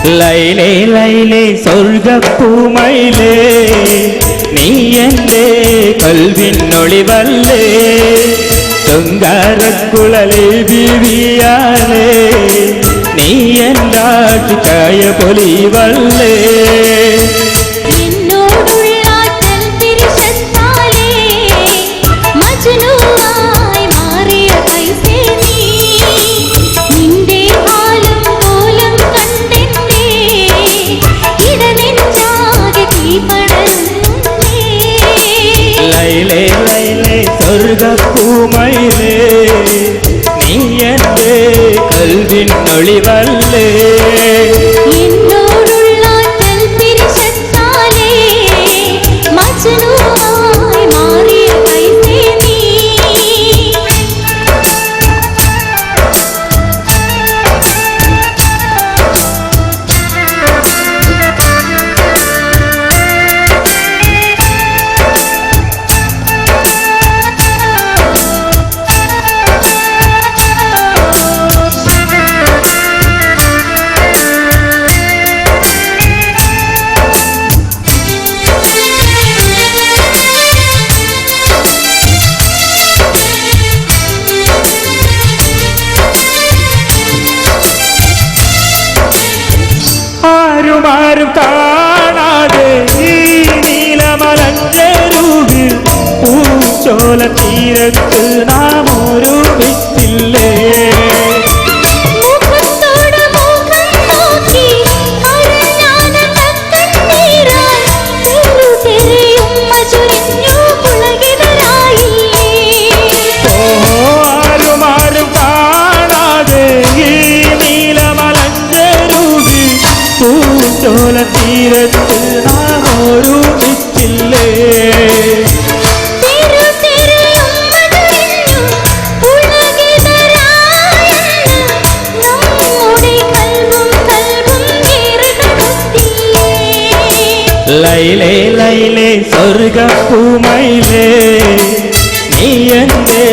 S9: ലൈലേ ലൈലേ സ്വർഗപ്പൂമയിലേ നീ എൻ്റെ കൽവിനൊളിവല്ലേ ശൃംഗാരക്കുഴലേ ബീവിയാലേ നീ എന്താട്ടുകായ പൊലിവല്ലേ ലൈലേ ലൈലേ സ്വർഗപ്പൂമയിലേ നീ എൻ്റെ കൽവിനൊളിവല്ലേ ആരും കാണാതെ ഈ നീലമലഞ്ചരൂവിൽ പൂച്ചോല തീരത്ത് നാം ഒരുമിച്ചില്ലേ ആരും കാണാതെ ഈ നീലമലഞ്ചരൂവിൽ പൂച്ചോല തീരത്ത് നാം ഒരുമിച്ചില്ലേ ലൈലേ ലൈലേ സ്വർഗപ്പൂമയിലേ നീ എൻ്റെ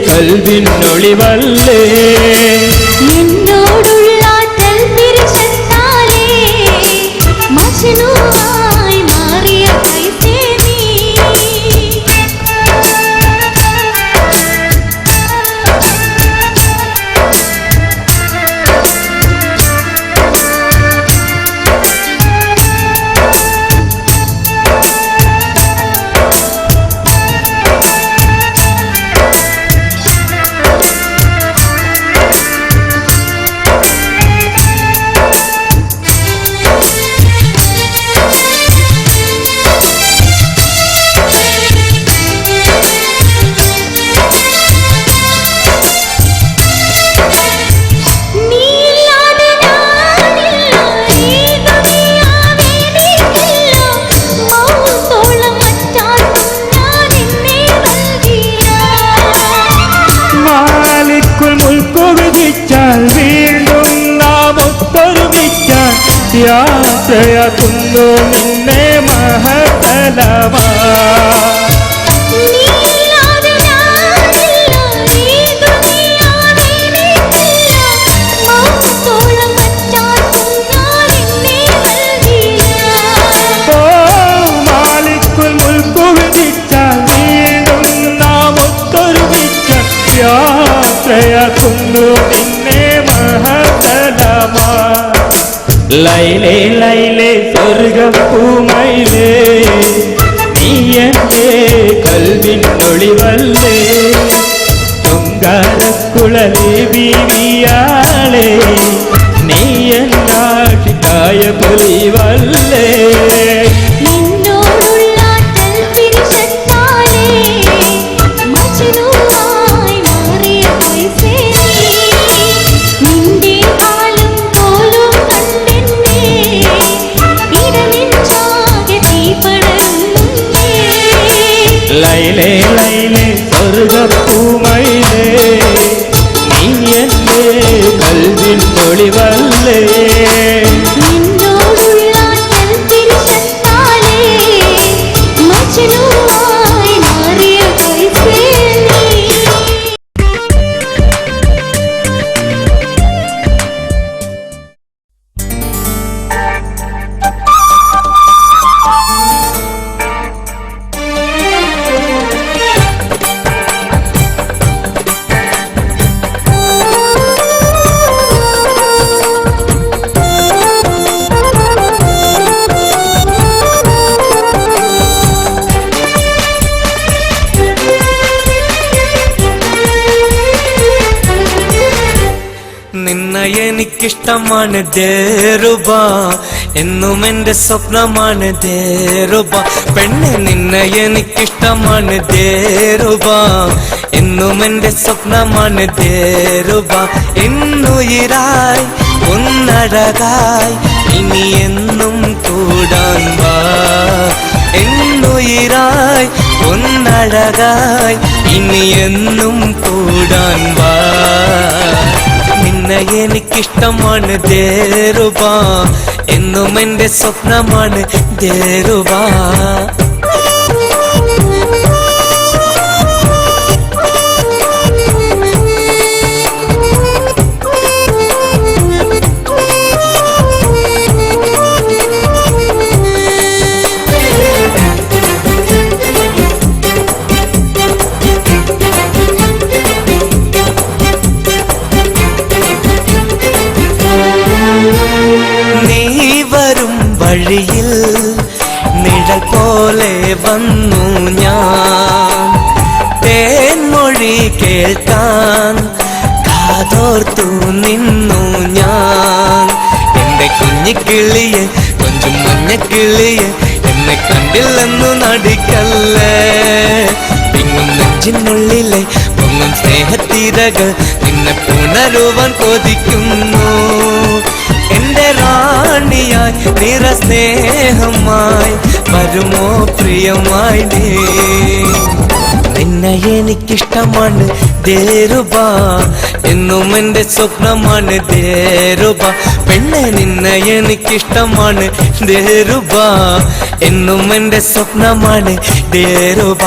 S9: കൽവിനൊളിവല്ലേ വീണ്ടും നാം ഒത്തൊരുമിക്കാൻ യാത്രയാക്കുന്നു നിന്നെ മഹതലമാ മാലിക്കുൽ മുൽക്കു വിധിച്ചാൽ വീണ്ടും നാം ഒത്തൊരുമിക്കാൻ യാത്രയാക്കുന്നു നിന്നെ മഹതലമാ ലൈലേ ലൈലേ സ്വർഗപ്പൂമയിലേ നീ എൻ്റെ കൽവിനൊളിവല്ലേ ശൃംഗാരക്കുഴലേ ബീവിയാളേ നീ എന്നാട്ടിക്കായ പൊലിവല്ലേ ലൈലേ ലൈലേ സ്വർഗപ്പൂമയിലേ നീ എൻ്റെ കൽവിനൊളിവല്ലേ
S13: നിന്നോടുള്ള
S5: എനിക്കിഷ്ടമാണ് ദേറുബ, എന്നും എന്റെ സ്വപ്നമാണ് ദേറുബ. പെണ്ണെ നിന്നെ എനിക്കിഷ്ടമാണ് ദേറുബ, എന്നും എന്റെ സ്വപ്നമാണ് ദേറുബ. ഇന്നുയിരായി ഒന്നഴകായി ഇനി എന്നും കൂടാൻ വാ. എന്നുയിരായി ഒന്നഴകായി ഇനി എന്നും കൂടാൻ വാ. നിന്നെ എനിക്കിഷ്ടമാണ് ദേറുബ, എന്നും എന്റെ സ്വപ്നമാണ് ദേറുബ. വഴിയിൽ നിഴൽ പോലെ വന്നു ഞാൻ, തേൻമൊഴി കേൾക്കാൻ കാതോർത്തു നിന്നു ഞാൻ. എന്റെ കുഞ്ഞിക്കിളിയെ കൊഞ്ചും മഞ്ഞക്കിളിയെ എന്നെ കണ്ടില്ലെന്നു നടിക്കല്ലേ. പിങ്ങും നെഞ്ചിനുള്ളിലെ പൊങ്ങും സ്നേഹത്തീരകൾ നിന്നെ പുണരുവാൻ കൊതിക്കുന്നു. എന്റെ റാണിയായി നിറസ്നേഹമായി വരുമോ പ്രിയമായി നീ. നിന്നെ എനിക്കിഷ്ടമാണ് ദേറുബ, എന്നും എന്റെ സ്വപ്നമാണ് ദേറുബ. പെണ്ണെ നിന്നെ എനിക്കിഷ്ടമാണ് ദേറുബ, എന്നും എന്റെ സ്വപ്നമാണ് ദേറുബ.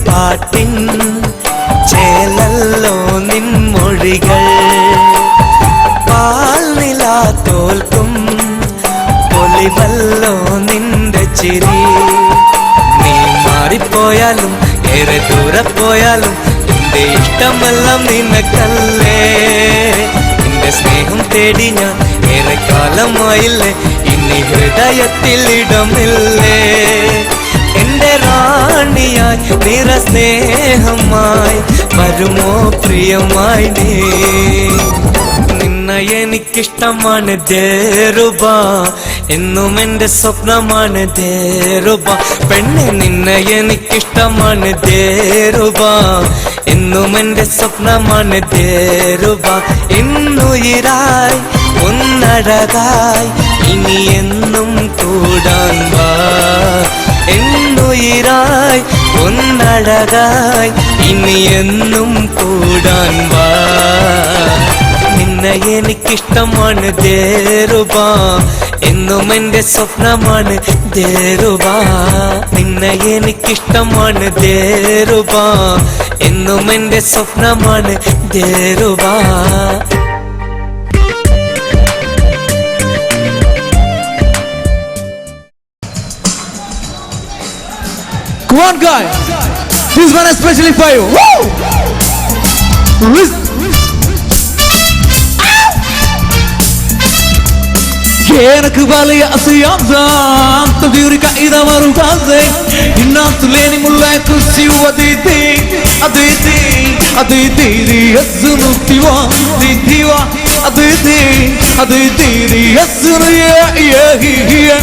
S5: പാട്ടിൻ ചേലല്ലോ നിൻമൊഴികൾ, പാൽനില തോൽക്കും പൊലിവല്ലോ നിന്റെ ചിരി. നീ മാറിപ്പോയാലും ഏറെ ദൂരെ പോയാലും എന്റെ ഇഷ്ടമെല്ലാം നിനക്കല്ലേ. എന്റെ സ്നേഹം തേടി ഞാൻ ഏറെ കാലമായില്ലേ, ഇനി ഹൃദയത്തിൽ ഇടമില്ലേ. എന്റെ റാണിയായി നിറസ്നേഹമായി വരുമോ പ്രിയമായി നീ. നിന്നെ എനിക്കിഷ്ടമാണ് ദേറുബ, എന്നും എന്റെ സ്വപ്നമാണ് ദേറുബ. പെണ്ണെ നിന്നെ എനിക്കിഷ്ടമാണ് ദേറുബ, എന്നും എന്റെ സ്വപ്നമാണ് ദേറുബ. ഇന്നുയിരായി ഒന്നഴകായി ഇനി എന്നും കൂടാൻ വാ. എന്നുയിരായി ഒന്നഴകായി ഇനി എന്നും കൂടാൻ വാ. നിന്നെ എനിക്കിഷ്ടമാണ് ദേറുബ, എന്നും എന്റെ സ്വപ്നമാണ് ദേറുബ. നിന്നെ എനിക്കിഷ്ടമാണ് ദേറുബ, എന്നും എന്റെ സ്വപ്നമാണ് ദേറുബ.
S2: Come on, guys. This one especially for you. Woo! எனக்கு வலிய அசையாம் தவிரிக்க இத வருகாதே இன்னாத்துலேனி முல்லைக்கு சிவதிதி அதிதி அதிதி யஸ்னு திவா திதிவா அதிதி அதிதி யஸ்னு யே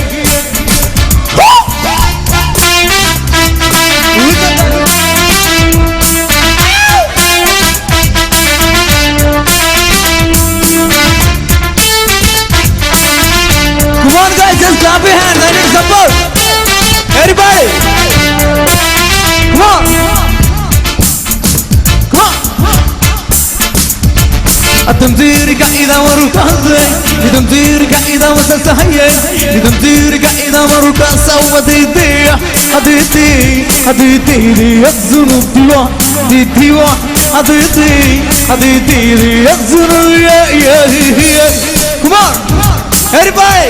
S2: Come on guys, just clap your hands, I need support. Everybody. Come on. Come on. التمثيل إذا مرت عزي التمثيل إذا وسسهي التمثيل إذا مرت سوتي أديتي أديتي يزنو دوا دوا أديتي أديتي يزنو يا Come on, everybody.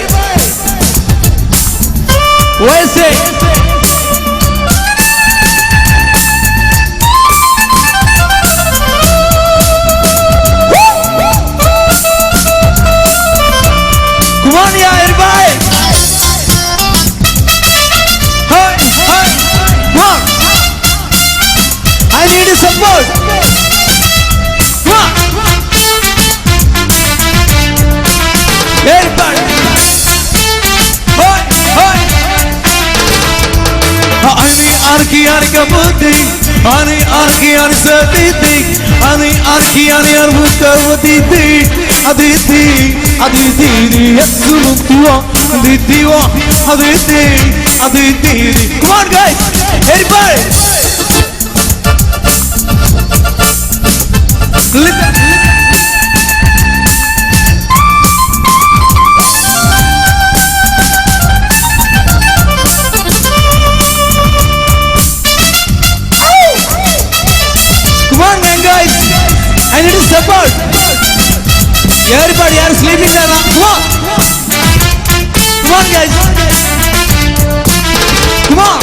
S8: Come on, yeah, everybody. Hey, hey, come on. I need your support. Come on. Everybody. Hey, hey. Ani arki ani kabudi, ani arki ani satiti, ani arki ani arvutavati, aditi, aditi, yasunutwa, aditiwa, aditi, aditi. Come on, guys, everybody. Listen. Guys, I need your support. Everybody are sleeping there now. Come on. Come on, guys. Come on.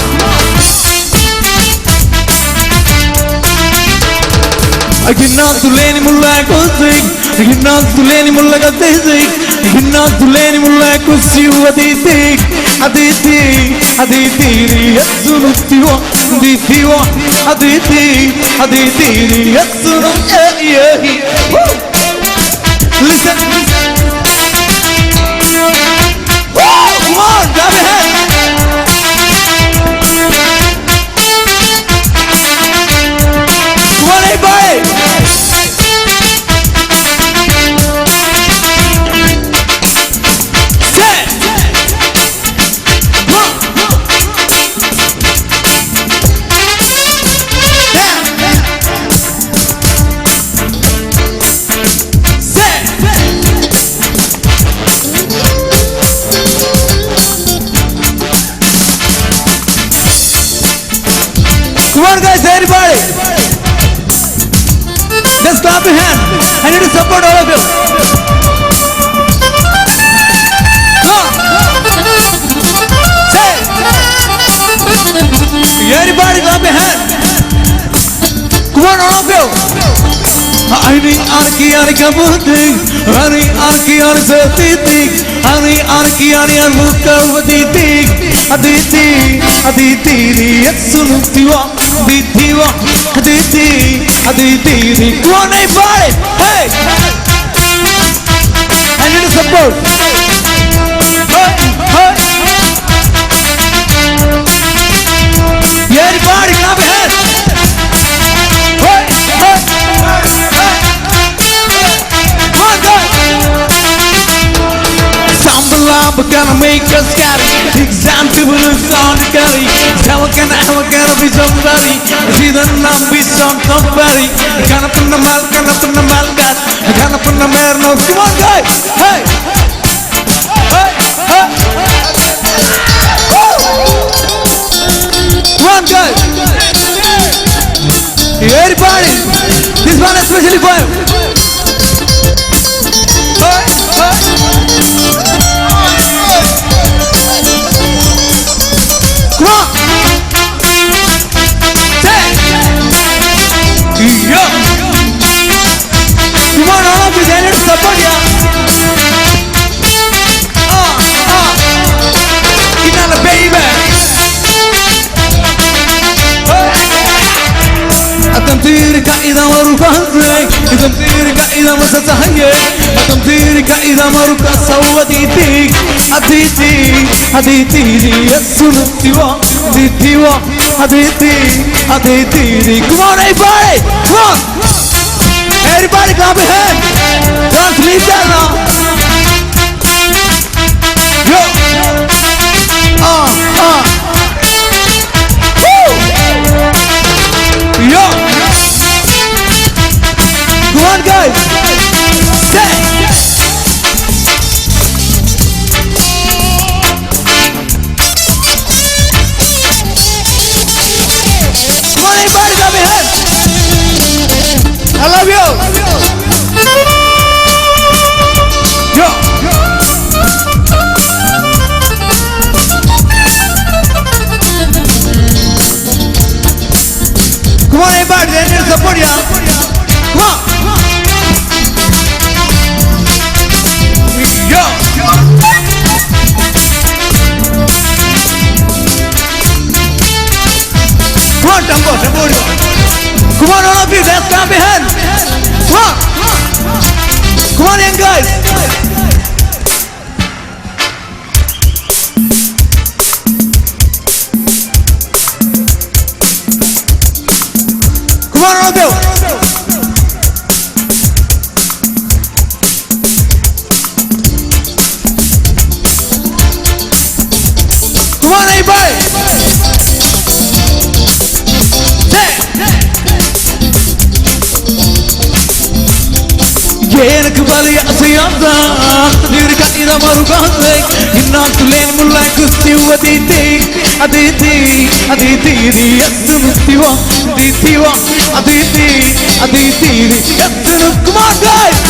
S8: I cannot do any more like a thing. I cannot do any more like a thing. I cannot do any more like a you. Aditi, Aditi, Aditi, Yasunutiwa, Aditiwa, Aditi, Aditi, Yasunu, yeah. Listen. Woo! Come on, grab your hand. Come on, everybody. Come on, guys, everybody. Just clap your hand. I need to support all of you. Come on. Say. Everybody clap your hand. Come on, all of you. Ani arki ani kabudi, ani arki ani satiti, ani arki ani arvutavati, aditi, aditi, yasunutiwa, aditiwa, aditi, aditi. Come on, everybody. Hey, I need a support. Hey, hey. Everybody, clap your hands. Hey, hey. We're gonna make us scary. Exam people is on the carry. How can be somebody? See the number somebody. Gonna put the mal, gonna put the mal gas. Gonna put the mare no. Come on, guys. Hey. Hey. Hey. Come on, guys. Everybody. This one especially for you. Hey. Hey. Come on! Say! Yeah! Come on, all of you, I need to support ya! Kinala, baby! أتمثيلك إذا مرك هزك أتمثيلك إذا مسسهيك أتمثيلك إذا مرك سوديتك أديتي أديتي يسنتيوا أديتيوا أديتي أديتي. Come on, everybody! Come on! Everybody clap your hands! Don't sleep there now! Yo! Woo! Yo! Come on, guys! Say! Come on, everybody, clap your hands! I love you! Come on, young guys. Come on, Rodeo. Come on, everybody. எனக்கு வலிய அசையாதா நீர் கண்ணீர மறுகாசை இன்னாத்து lane முல்லை குஸ்தி வதிதி அதிதி அதிதி எத்து முஸ்திவா அதிதிவா அதிதி அதிதி எத்து come on guys.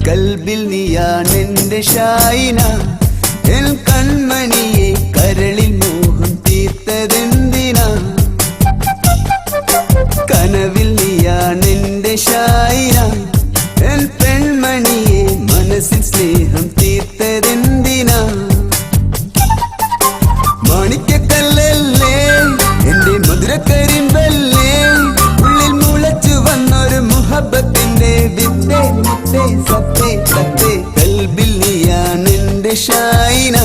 S14: കൽബിൽ നീയാണെന്റെ ഷായിന N കൺമണിയെ കരളിൽ മോഹം തീർത്തതെന്തിനാ കനവിൽ നീയാണെന്റെ ഷായിന എൻ പെൺമണിയെ മനസ്സിൽ സ്നേഹം തീർത്തതെന്തിനാ മാണിക്യക്കല്ലല്ലേ എന്റെ മധുരക്കരിമ്പല്ലേ ഉള്ളിൽ മുളച്ചു വന്നൊരു മുഹബത്തിന്റെ വിത്തേ മുത്തേ സത്തേ സത്തേ കൽബിൽ നീയാണെന്റെ ഷായിന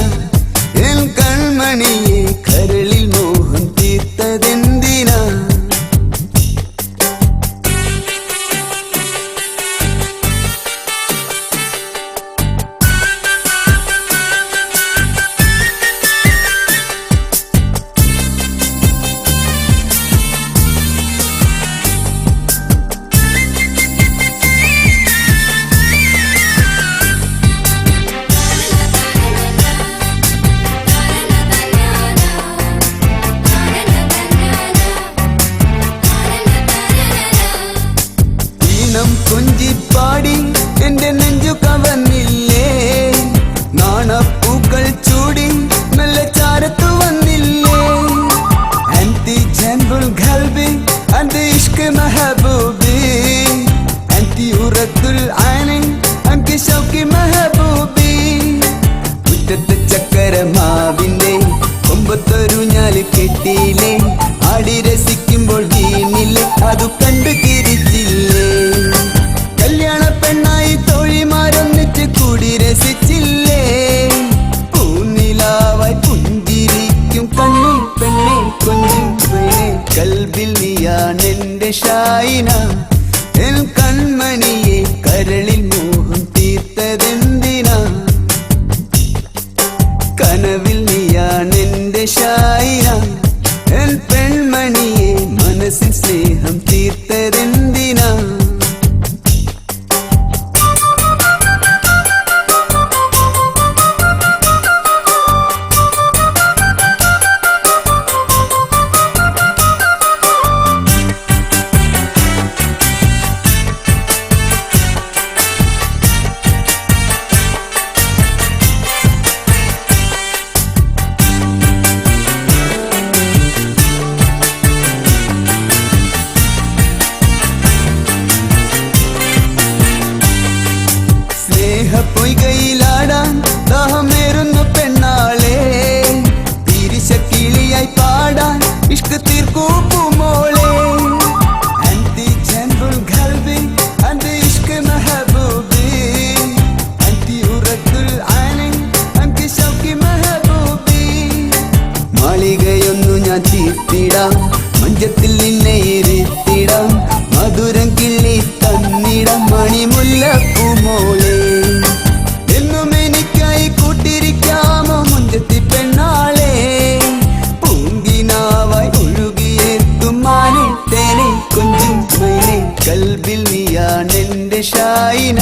S14: എൻ കൺമണിയെ കരളിൽ മോഹം തീർത്തതെന്തിനാ കൊഞ്ചിപ്പാടി എന്റെ നെഞ്ചു കവർന്നില്ലേ നാണപ്പൂക്കൾ ചൂടി നല്ല ചാരത്തു വന്നില്ലേ അന്തി ജൻബുൽ ഖൽബി അന്തി ഇഷ്ക് മെഹബൂബി അന്തി ഉറത്തുൽ ഐനി അന്തി ശൗക്കി മെഹബൂബി മുറ്റത്തെ ചക്കരമാവിന്റെ കൊമ്പത്തൊരു ഞാല് കെട്ടിയില്ലേ ആടി രസിക്കുമ്പോൾ വീണില്ലേ അതു കണ്ടു തിരിച്ചില്ലേ കല്യാണ പെണ്ണായി തോഴിമാരൊന്നിച്ച് കൂടി രസിച്ചില്ലേ പൂനിലാവായി പുഞ്ചിരിക്കും കണ്ണി പെണ്ണെ കൊഞ്ചും പെണ്ണെ കൽബിൽ നീയാണെന്റെ ഷായിന എൻ കൺമണിയെ കരളിൽ മോഹം തീർത്തതെന്തിനാ കനവിൽ നീയാണെന്റെ ഷായിന എൻ പെൺമണിയെ മനസ്സിൽ സ്നേഹം തീർത്തതെന്തിനാ പൊയ്കയിലാടാൻ ദാഹമേറുന്നു പെണ്ണാളെ തിരിശക്കിളിയായി പാടാൻ ഇഷ്ക് തീർക്കൂപ്പുമോളെ അന്തി ജൻബുൽ ഖൽബി അന്തി ഇഷ്ക് മെഹബൂബി അന്തി ഉറത്തുൽ ഐനി അന്തി ശൗക്കി മെഹബൂബി മാളികയൊന്നു ഞാൻ തീർത്തിടാം മഞ്ചത്തിൽ നിന്നെ ഇരുത്തിടാം മധുരം കിള്ളി തന്നിടാം മണിമുല്ലപ്പൂമോളെ എന്നും എനിക്കായി കൂട്ടിരിക്കാമോ മുഞ്ചത്തി പെണ്ണാളെ പൂങ്കിനാവായി ഒഴുകിയെത്തും കൽബിൽ നീയാണെന്റെ ഷായിന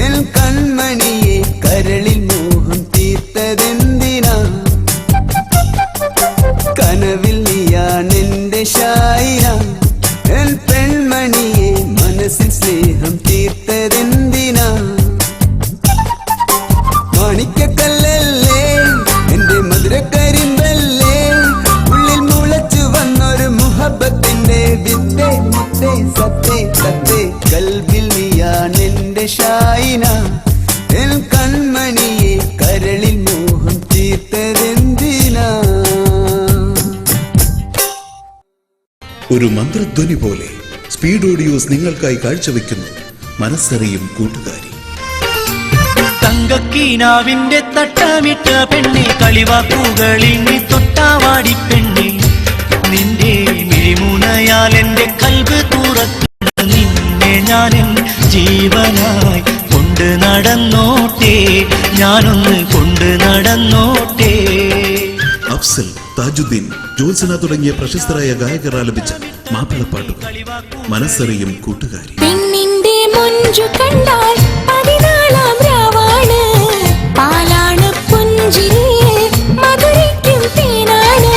S14: എൻ കൺമണിയെ കരളിൽ മോഹം തീർത്തതെന്തിനാ കനവിൽ നീയാണെന്റെ ഷായിന എൻ പെൺമണിയെ മനസ്സിൽ സ്നേഹം തീർത്തതെന്തിനാ മാണിക്കക്കല്ലല്ലേ എന്റെ മധുരക്കരിമ്പല്ലേ ഉള്ളിൽ മുളച്ചു വന്നൊരു മുഹബത്തിന്റെ വിത്തേ മുത്തേ സത്തേ സത്തേ കൽബിൽ നീയാണെന്റെ ഷായിന എൻ കൺമണിയെ കരളിൽ മോഹം തീർത്തതെന്തിനാ
S6: ഒരു മന്ത്രധ്വനി പോലെ സ്പീഡ് ഓഡിയോസ് നിങ്ങൾക്കായി കാഴ്ചവെക്കുന്നു മനസ്സറിയും കൂട്ടുകാരി.
S5: തങ്കക്കീനാവിന്റെ തട്ടമിട്ട പെണ്ണെ കളിവാക്കുകളിൽ നീ തൊട്ടാവാടി പെണ്ണെ നിന്റെ മിഴിമുനയാൽ എന്റെ കൽബ് തുറക്കുന്ന നിന്നെ ഞാനെൻ ജീവനായി കൊണ്ട് നടന്നോട്ടെ ഞാനൊന്ന് കൊണ്ട് നടന്നോട്ടെ.
S6: അഫ്സൽ, താജുദ്ദീൻ, ജ്യോത്സന തുടങ്ങിയ പ്രശസ്തരായ ഗായകർ ആലപിച്ച മാപ്പിളപ്പാട്ടുകൾ മനസ്സറിയും കൂട്ടുകാരി.
S13: പെണ്ണിന്റെ മൊഞ്ചു കണ്ടാൽ പതിനാലാം രാവാണ് പാലാണ് പുഞ്ചിരിയെ മധുരയ്ക്കും തേനാണ്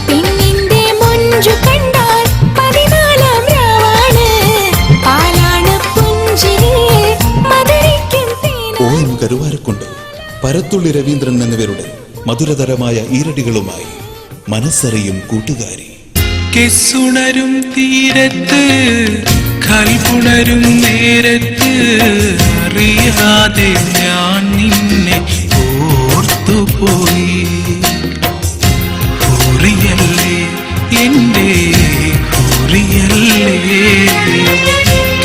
S13: പെണ്ണിന്റെ മൊഞ്ചു കണ്ടാൽ പതിനാലാം രാവാണ് പാലാണ് പുഞ്ചിരിയെ മധുരയ്ക്കും തേനാണ്.
S6: ഓം കരുവാരക്കുണ്ട്, പരത്തുള്ളി രവീന്ദ്രൻ എന്നിവരുടെ മധുരതരമായ ഈരടികളുമായി മനസ്സറിയും കൂട്ടുകാരി.
S2: കെസ്സുണരും തീരത്ത് കൽപുണരും നേരത്ത് അറിയാതെ ഞാൻ നിന്നെ ഓർത്തുപോയി. ഹൂറിയല്ലേ എന്റെ ഹൂറിയല്ലേ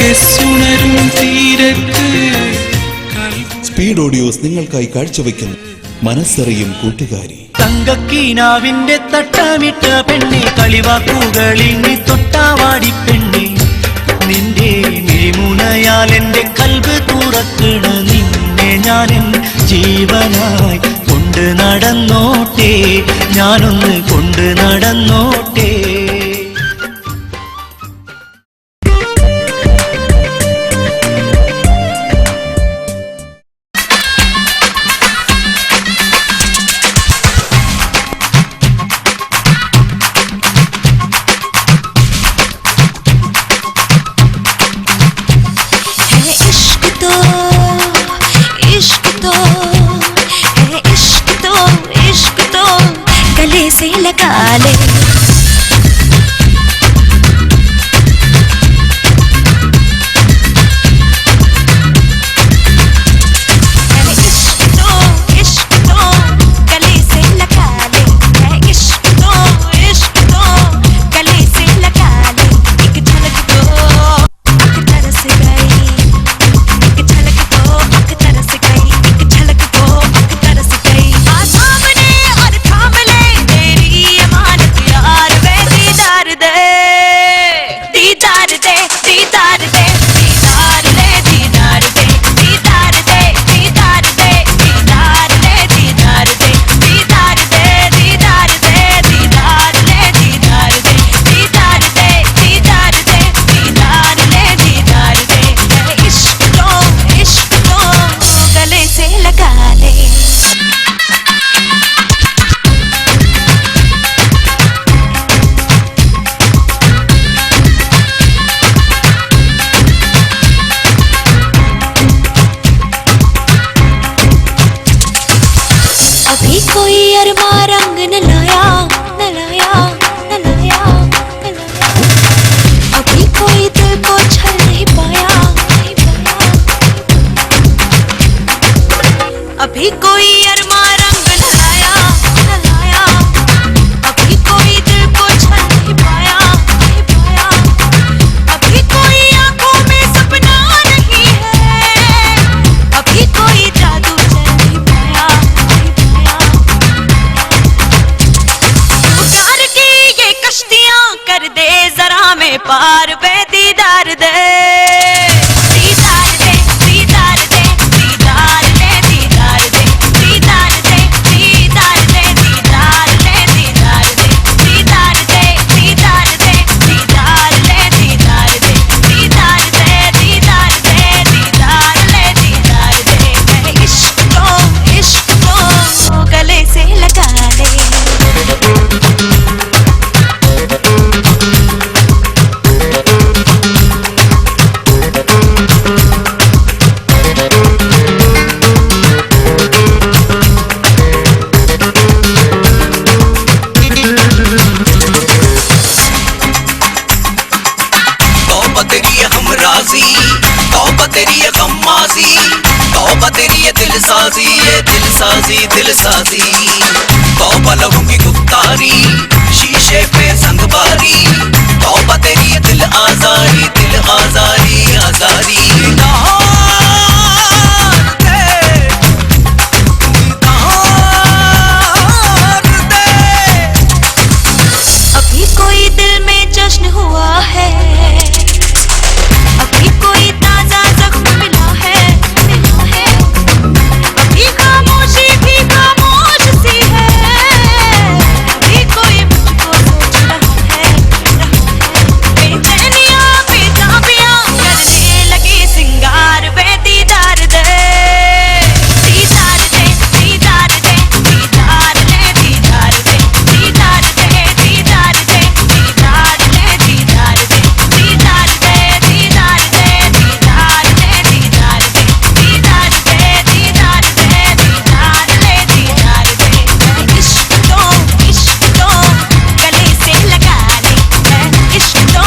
S2: കെസ്സുണരും തീരത്ത്.
S6: സ്പീഡ് ഓഡിയോസ് നിങ്ങൾക്കായി കാഴ്ചവെക്കുന്നു മനസ്സറിയും കൂട്ടുകാരി.
S5: തങ്കക്കീനാവിന്റെ തട്ടമിട്ട പെണ്ണെ കളിവാക്കുകളിൽ നീ തൊട്ടാവാടി പെണ്ണെ നിന്റെ മിഴിമുനയാൽ എന്റെ കൽബ് തുറക്കണ നിന്നെ ഞാനെൻ ജീവനായി കൊണ്ട് നടന്നോട്ടെ ഞാനൊന്ന് കൊണ്ട് നടന്നോട്ടെ.
S13: गले से लगा ले
S15: तेरी है हमराजी, तौबा तेरी है गम्माजी, तौबा तेरी है दिलसाजी, ये दिलसाजी दिलसाजी। तौबा लोगों की गुफ्तारी, शीशे पे संगबारी, तौबा तेरी है दिल आजारी, दिल आजारी आजारी।
S13: अभी कोई दिल में जश्न हुआ है, अभी कोई ताजा जख्म मिला है, अभी खामोशी भी खामोश सी है, अभी कोई मुझको सोच रहा है, बेचैनियां बेताबियां करने लगी सिंगार वे दीदार दे, दीदार दे, दीदार दे, दीदार दे, दीदार दे, दीदार दे, दीदार दे, दीदार दे, दीदार दे, दीदार दे, दीदार दे, दीदार दे, दीदार दे, दीदार दे, दीदार दे, दीदार दे, दीदार दे। इश्क तो गले से लगा ले, इश्क तो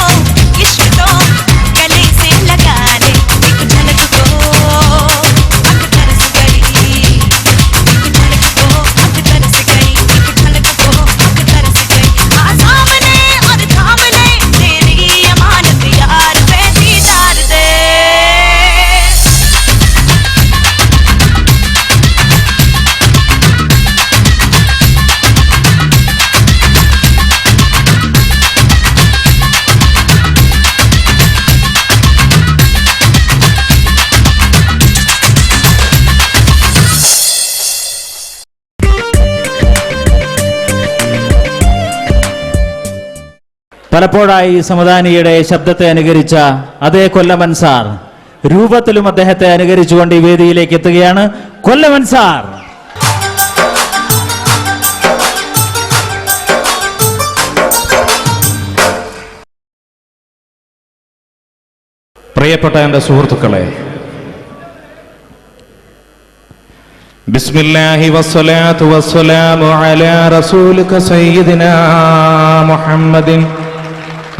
S13: गले से लगा ले, एक झलक को आँख तरस गई, एक झलक को आँख तरस गई, एक झलक को आँख तरस गई। आ सामने और थाम ले तेरी अमानत यार वे दीदार दे।
S9: പലപ്പോഴായി സമദാനിയുടെ ശബ്ദത്തെ അനുകരിച്ച അതേ കൊല്ലമൻ സാർ രൂപത്തിലും അദ്ദേഹത്തെ അനുകരിച്ചുകൊണ്ട് ഈ വേദിയിലേക്ക് എത്തുകയാണ്. കൊല്ലമൻ സാർ. പ്രിയപ്പെട്ട എൻ്റെ സുഹൃത്തുക്കളെ, ബിസ്മില്ലാഹി വസ്സലാത്തു വസ്സലാമു അലാ റസൂലിക സയ്യിദിനാ മുഹമ്മദിൻ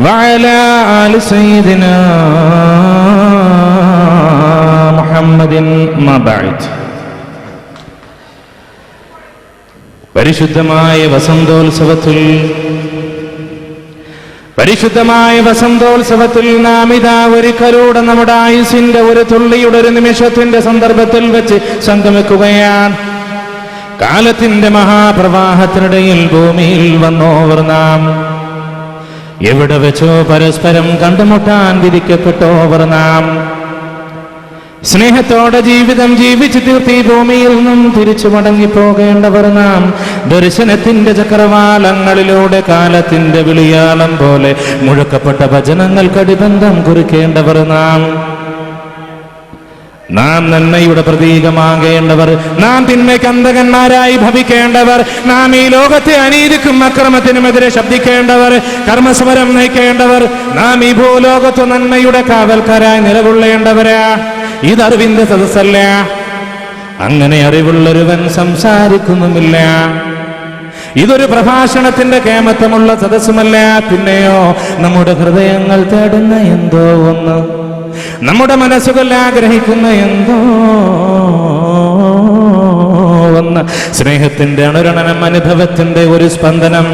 S9: വഅലാ ആലി സയ്യിദിനാ മുഹമ്മദിൻ മാ ബഅദ്. പരിശുദ്ധമായ വസന്തോത്സവത്തിൽ നാം ഇതാ ഒരിക്കലൂടെ നമ്മുടെ ആയുസിന്റെ ഒരു തുള്ളിയുടെ ഒരു നിമിഷത്തിന്റെ സന്ദർഭത്തിൽ വെച്ച് സംഗമിക്കുകയാണ്. കാലത്തിന്റെ മഹാപ്രവാഹത്തിനിടയിൽ ഭൂമിയിൽ വന്നോവർ നാം, എവിടെ വെച്ചോ പരസ്പരം കണ്ടുമുട്ടാൻ വിധിക്കപ്പെട്ടോവർ നാം, സ്നേഹത്തോടെ ജീവിതം ജീവിച്ചു തീർത്തി ഭൂമിയിൽ നിന്നും തിരിച്ചു മടങ്ങിപ്പോകേണ്ടവർ നാം. ദർശനത്തിന്റെ ചക്രവാളങ്ങളിലൂടെ കാലത്തിന്റെ വിളിയാളം പോലെ മുഴക്കപ്പെട്ട ഭജനങ്ങൾക്കടിബന്ധം കുറിക്കേണ്ടവർ നാം. നാം നന്മയുടെ പ്രതീകമാകേണ്ടവർ, നാം തിന്മയ്ക്ക് അന്ധകന്മാരായി ഭവിക്കേണ്ടവർ, നാം ഈ ലോകത്തെ അനീതിക്കും അക്രമത്തിനുമെതിരെ ശബ്ദിക്കേണ്ടവർ, കർമ്മസമരം നയിക്കേണ്ടവർ, നാം ഈ ഭൂലോകത്ത് നന്മയുടെ കാവൽക്കാരായി നിലകൊള്ളേണ്ടവരാ. ഇതറിവിന്റെ സദസ്സല്ല. അങ്ങനെ അറിവുള്ളൊരുവൻ സംസാരിക്കുന്നുമില്ല. ഇതൊരു പ്രഭാഷണത്തിന്റെ കേമത്വമുള്ള സദസ്സുമല്ല. പിന്നെയോ നമ്മുടെ ഹൃദയങ്ങൾ തേടുന്ന എന്തോ ഒന്ന്, നമ്മുടെ മനസ്സുകൾ ആഗ്രഹിക്കുന്ന എന്തോ ഒന്ന്, സ്നേഹത്തിന്റെ അണുരണനം, അനുഭവത്തിന്റെ ഒരു സ്പന്ദനം,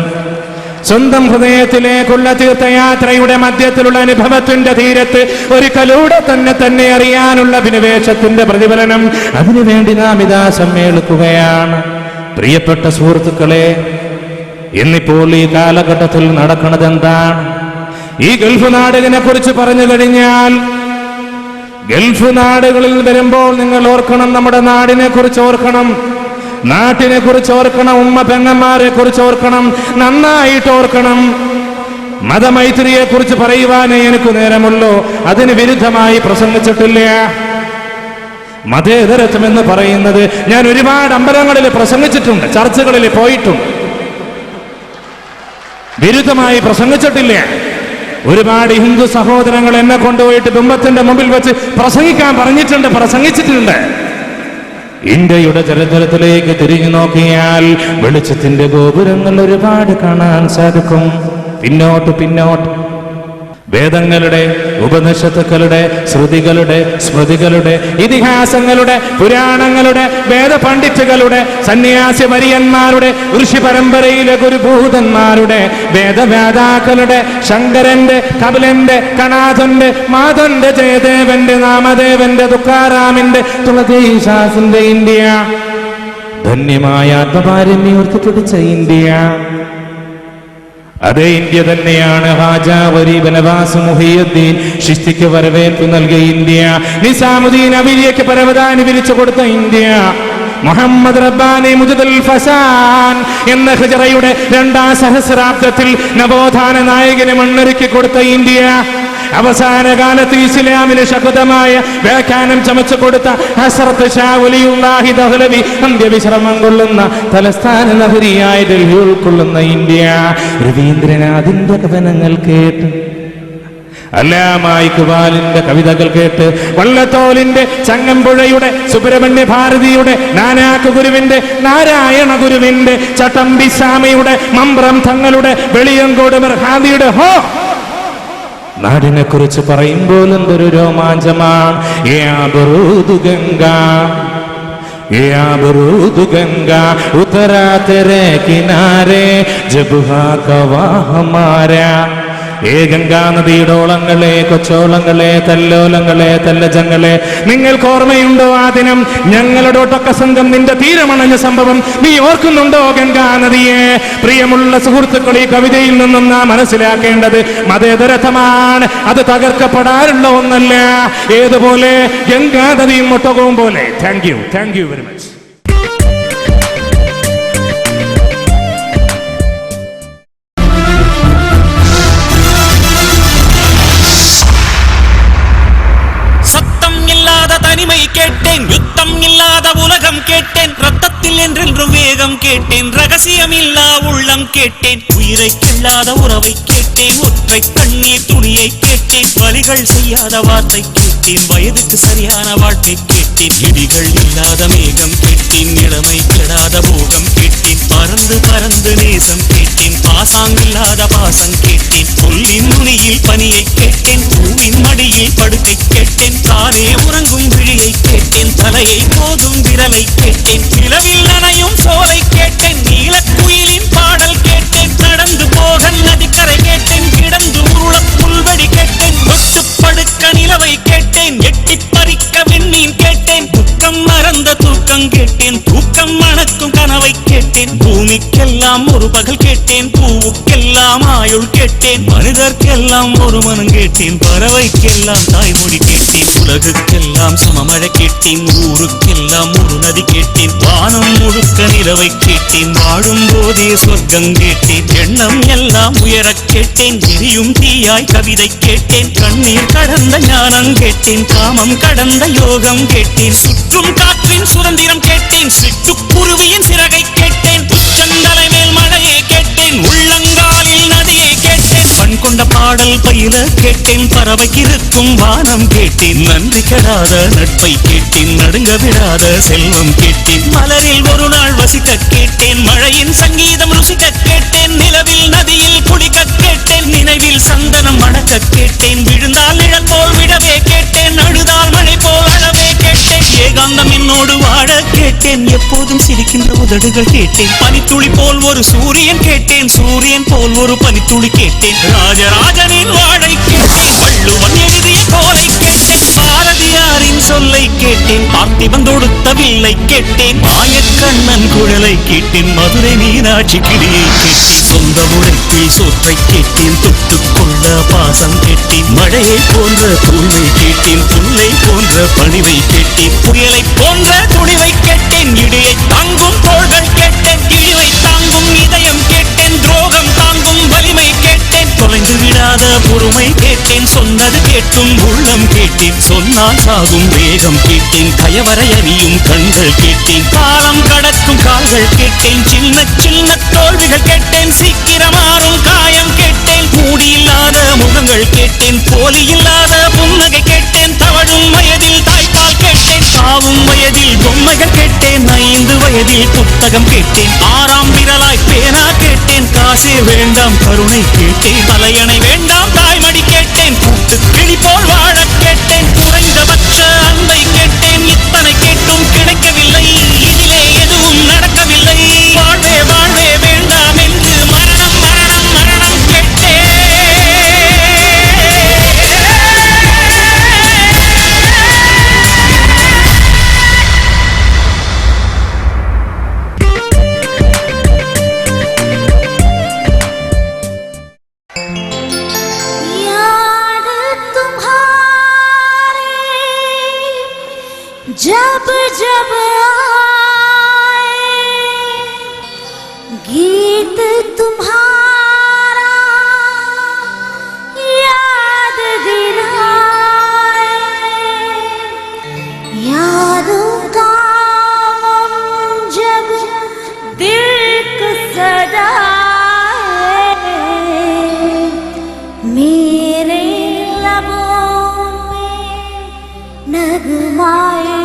S9: സ്വന്തം ഹൃദയത്തിലേക്കുള്ള തീർത്ഥയാത്രയുടെ മധ്യത്തിലുള്ള അനുഭവത്തിന്റെ തീരത്ത് ഒരിക്കലൂടെ തന്നെ അറിയാനുള്ള അഭിനിവേശത്തിന്റെ പ്രതിഫലനം. അതിനുവേണ്ടി നാം ഇതാ സമ്മേളിക്കുകയാണ്. പ്രിയപ്പെട്ട സുഹൃത്തുക്കളെ, ഇന്നിപ്പോൾ ഈ കാലഘട്ടത്തിൽ നടക്കുന്നത് എന്താണ്? ഈ ഗൾഫ് നാടുകളെ കുറിച്ച് പറഞ്ഞു കഴിഞ്ഞാൽ, ഗൾഫ് നാടുകളിൽ വരുമ്പോൾ നിങ്ങൾ ഓർക്കണം, നമ്മുടെ നാടിനെ കുറിച്ച് ഓർക്കണം, നാട്ടിനെ കുറിച്ച് ഓർക്കണം, ഉമ്മ പെങ്ങന്മാരെ കുറിച്ച് ഓർക്കണം, നന്നായിട്ട് ഓർക്കണം. മതമൈത്രിയെ കുറിച്ച് പറയുവാനേ എനിക്ക് നേരമുള്ളൂ, അതിന് വിരുദ്ധമായി പ്രസംഗിച്ചിട്ടില്ല. മതേതരത്വം എന്ന് പറയുന്നത് ഞാൻ ഒരുപാട് അമ്പലങ്ങളിൽ പ്രസംഗിച്ചിട്ടുണ്ട്, ചർച്ചകളിൽ പോയിട്ടുണ്ട്, വിരുദ്ധമായി പ്രസംഗിച്ചിട്ടില്ല. ഒരുപാട് ഹിന്ദു സഹോദരങ്ങൾ എന്നെ കൊണ്ടുപോയിട്ട് ബിംബത്തിന്റെ മുമ്പിൽ വെച്ച് പ്രസംഗിക്കാൻ പറഞ്ഞിട്ടുണ്ട്, പ്രസംഗിച്ചിട്ടുണ്ട്. ഇന്ത്യയുടെ ചരിത്രത്തിലേക്ക് തിരിഞ്ഞു നോക്കിയാൽ വെളിച്ചത്തിന്റെ ഗോപുരങ്ങൾ ഒരുപാട് കാണാൻ സാധിക്കും. പിന്നോട്ട് വേദങ്ങളുടെ, ഉപനിഷത്തുക്കളുടെ, ശ്രുതികളുടെ, സ്മൃതികളുടെ, ഇതിഹാസങ്ങളുടെ, പുരാണങ്ങളുടെ, വേദപണ്ഡിറ്റുകളുടെ, സന്യാസി വര്യന്മാരുടെ, ഋഷി പരമ്പരയിലെ ഗുരുഭൂതന്മാരുടെ, വേദവേദാക്കളുടെ, ശങ്കരന്റെ, കപിലന്റെ, കണാഥന്റെ, മാധവന്റെ, ജയദേവന്റെ, നാമദേവന്റെ, തുക്കാറാമിന്റെ, തുളസീശാസിന്റെ ഇന്ത്യ, ധന്യമായ ആത്മപാരമ്യൂർത്തിപ്പിടിച്ച ഇന്ത്യ. അതേ ഇന്ത്യ തന്നെയാണ് ഹാജാ വരി ബനവാസ് മുഹിയുദ്ദീൻ ചിശ്തിക്ക് വരവേൽപ്പ് നൽകിയ ഇന്ത്യ. നിസാമുദ്ദീൻ അവലിയയ്ക്ക് പരവതാനി വിരിച്ചു കൊടുത്ത ഇന്ത്യ. മുഹമ്മദ് റബ്ബാനി മുജദുൽ ഫസാൻ എന്ന ഹിജറയുടെ 2ാം സഹസ്രാബ്ദത്തിൽ നവോത്ഥാന നായകനെ മണ്ണൊരുക്കി കൊടുത്ത ഇന്ത്യ. അവസാന കാലത്ത് ഇസ്ലാമിന് ശക്തമായ വ്യാഖ്യാനം ചമച്ചു കൊടുത്ത ഹസ്രത്ത് ഷാ വലിയുല്ലാഹി ദഹ്ലവി അന്ത്യവിശ്രമം കൊള്ളുന്ന തലസ്ഥാന നഗരിയായ ഡൽഹി ഉൾക്കൊള്ളുന്ന ഇന്ത്യ. രവീന്ദ്രനാഥിന്റെ കവനങ്ങൾ കേട്ട്, അല്ലാമാ ഇഖ്ബാലിന്റെ കവിതകൾ കേട്ട്, വള്ളത്തോലിന്റെ, ചങ്ങമ്പുഴയുടെ, സുബ്രഹ്മണ്യ ഭാരതിയുടെ, നാനാക്ക് ഗുരുവിന്റെ, നാരായണ ഗുരുവിന്റെ, ചട്ടമ്പി സ്വാമിയുടെ, മമ്പ്രം തങ്ങളുടെ, വെളിയങ്കോട് മർഹാദിയുടെ നാടിനെ കുറിച്ച് പറയുമ്പോൾ എന്തൊരു രോമാഞ്ചമാണ്. ഗംഗാ ഉത്തരാ തെരെ കിനാരെ ജബ് ഹാ കവാ ഹമാരാ. ഗംഗാ നദിയുടെ ഓളങ്ങളെ, കൊച്ചോളങ്ങളെ, തല്ലോലങ്ങളെ, തല്ലജങ്ങളെ, നിങ്ങൾക്ക് ഓർമ്മയുണ്ടോ ആ ദിനം? ഞങ്ങളുടെ ഒട്ടൊക്ക സംഘം നിന്റെ തീരമണഞ്ഞ സംഭവം നീ ഓർക്കുന്നുണ്ടോ ഗംഗാ നദിയെ? പ്രിയമുള്ള സുഹൃത്തുക്കൾ, ഈ കവിതയിൽ നിന്നും നാം മനസ്സിലാക്കേണ്ടത് മതേതരത്വമാണ്. അത് തകർക്കപ്പെടാറുള്ള ഒന്നല്ല. ഏതുപോലെ ഗംഗാ നദിയും ഒട്ടകവും പോലെ. Thank you very much.
S15: கேட்டேன், யுத்தம் இல்லாத உலகம் கேட்டேன், ரத்தத்தில் என்றென்று வேகம் கேட்டேன், ரகசியமில்லா உள்ளம் கேட்டேன், உயிரை கில்லாத உறவை கேட்டேன், ஒற்றை கண்ணீர் துணியை கேட்டேன், வலிகள் செய்யாத வார்த்தை கேட்டேன், வயதுக்கு சரியான வாழ்க்கை கேட்டேன், இடிகள் இல்லாத மேகம் கேட்டேன், இளமை கெடாத போகம் கேட்டேன், பறந்து பறந்து நேசம் கேட்டேன், பாசாங்கில்லாத பாசம் கேட்டேன், புல்லின் நுனியில் பனியை கேட்டேன், பூவின் மடியில் படுக்கை கேட்டேன், தானே உறங்கும் விழியை கேட்டேன், தலையை போதும் விரலை கேட்டேன், நிலவில் நனையும் சோலை கேட்டேன், நீலக்குயிலின் பாடல் கேட்டேன், நடந்து போக நதிக்கரை கேட்டேன், கிடந்து உருள புல்வெடி கேட்டேன், தொட்டு படுக்க நிலவை கேட்டேன், எட்டி பறிக்க விண்மீன் கேட்டேன், துக்கம் மறந்த தூக்கம் கேட்டேன், தூக்கம் மணக்கும் கனவை கேட்டேன், பூமிக்கெல்லாம் ஒரு பகல் கேட்டேன், பூவுக்கெல்லாம் ஆயுள் கேட்டேன், மனிதர்க்கெல்லாம் ஒரு மனம் கேட்டேன், பறவைக்கெல்லாம் தாய்மொழி கேட்டேன், உலகுக்கெல்லாம் சமமழை கேட்டேன், ஊருக்கெல்லாம் ஒரு நதி கேட்டேன், வானம் முழுக்க நிலவை கேட்டேன், வாழும் போதே சொர்க்கம் கேட்டேன், எண்ணம் எல்லாம் உயரக் கேட்டேன், எரியும் தீயாய் கவிதை கேட்டேன், கண்ணீர் கடந்த ஞானம் கேட்டேன், காமம் கடந்த யோகம் கேட்டேன், சுற்றும் காற்றின் சுதந்திரம் கேட்டேன், சிட்டுக்குருவியின் சிறகை கேட்டேன், உச்சந்தலை மேல் மழையை கேட்டேன், உள்ளங்காலில் நதியை கேட்டேன், பண் கொண்ட பாடல் பயில கேட்டேன், பறவைக்கிருக்கும் வானம் கேட்டேன், நன்றி கெடாத நட்பை கேட்டேன், நடுங்க விடாத செல்வம் கேட்டேன், மலரில் ஒரு நாள் வசிக்க கேட்டேன், மழையின் சங்கீதம் ருசிக்க கேட்டேன், நிலவில் நதியில் குளிக்க கேட்டேன், நினைவில் சந்தனம் மணக்க கேட்டேன், விழுந்தால் நிழல் போல் விடவே கேட்டேன், அழுதால் மழை போல் அழவே கேட்டேன், ஏகாந்தம் என்னோடு வாழ கேட்டேன், எப்போதும் சிரிக்கின்ற உதடுகள் கேட்டேன், பனித்துளி போல் ஒரு சூரியன் கேட்டேன், சூரியன் போல் ஒரு பனித்துளி கேட்டேன், ராஜராஜனின் வாழை கேட்டேன், வள்ளுவன் எழுதிய கோலை கேட்டேன், பாரதியாரின் சொல்லை கேட்டேன், பார்த்திபன் தொடுத்த வில்லை கேட்டேன், மாயக்கண்ணன் குழலை கேட்டேன், மதுரை மீனாட்சி கிளியை கேட்டேன், சொந்த உழைப்பில் சோற்றை கேட்டேன், தொட்டுக்கொள்ள பாசம் கேட்டேன், மழையை போன்ற தூய்மை கேட்டேன், புல்லை போன்ற பணிவை கேட்டேன், புயலை போன்ற துணிவை கேட்டேன், இடியை தாங்கும் தோள்கள் கேட்டேன், இழிவை தாங்கும் இதயம் கேட்டேன், துரோகம் தாங்கும் வலிமை கேட்டேன், தொலைந்து விடாத பொறுமை கேட்டேன், சொன்னது கேட்டும் உள்ளம் கேட்டேன், சொன்னால் சாகும் வேகம் கேட்டேன், கயவரை அறியும் கண்கள் கேட்டேன், காலம் கடக்கும் கால்கள் கேட்டேன், சின்ன சின்ன தோல்விகள் கேட்டேன், சீக்கிரம் மாறும் காயம் கேட்டேன், மூடி இல்லாத முகங்கள் கேட்டேன், போலி இல்லாத புன்னகை கேட்டேன், தவழும் வயதில் தாய்ப்பால் கேட்டேன், சாவும் வயதில் பொம்மைகள் கேட்டேன், 5 வயதில் புத்தகம் கேட்டேன், 6ஆம் விரலாய் பேனா கேட்டேன், காசே வேண்டாம் கருணை கேட்டேன், தலையணை வேண்டாம் தாய்மடி கேட்டேன்,
S2: கிளிபோல் வாழ கேட்டேன் குறைந்தபட்ச அன்பை கேட்டேன் இத்தனை கேட்டும் கிடைக்கவில்லை இதிலே எதுவும் நடக்கவில்லை வாழ்வே வாழ்வே வேண்டாம் என்று மரணம் மரணம் மரணம் கேட்டேன்
S13: जब जब आए गीत तुम्हारा याद दिलाए यादों का जब दिल को सदाए मेरे लबों में नगमाए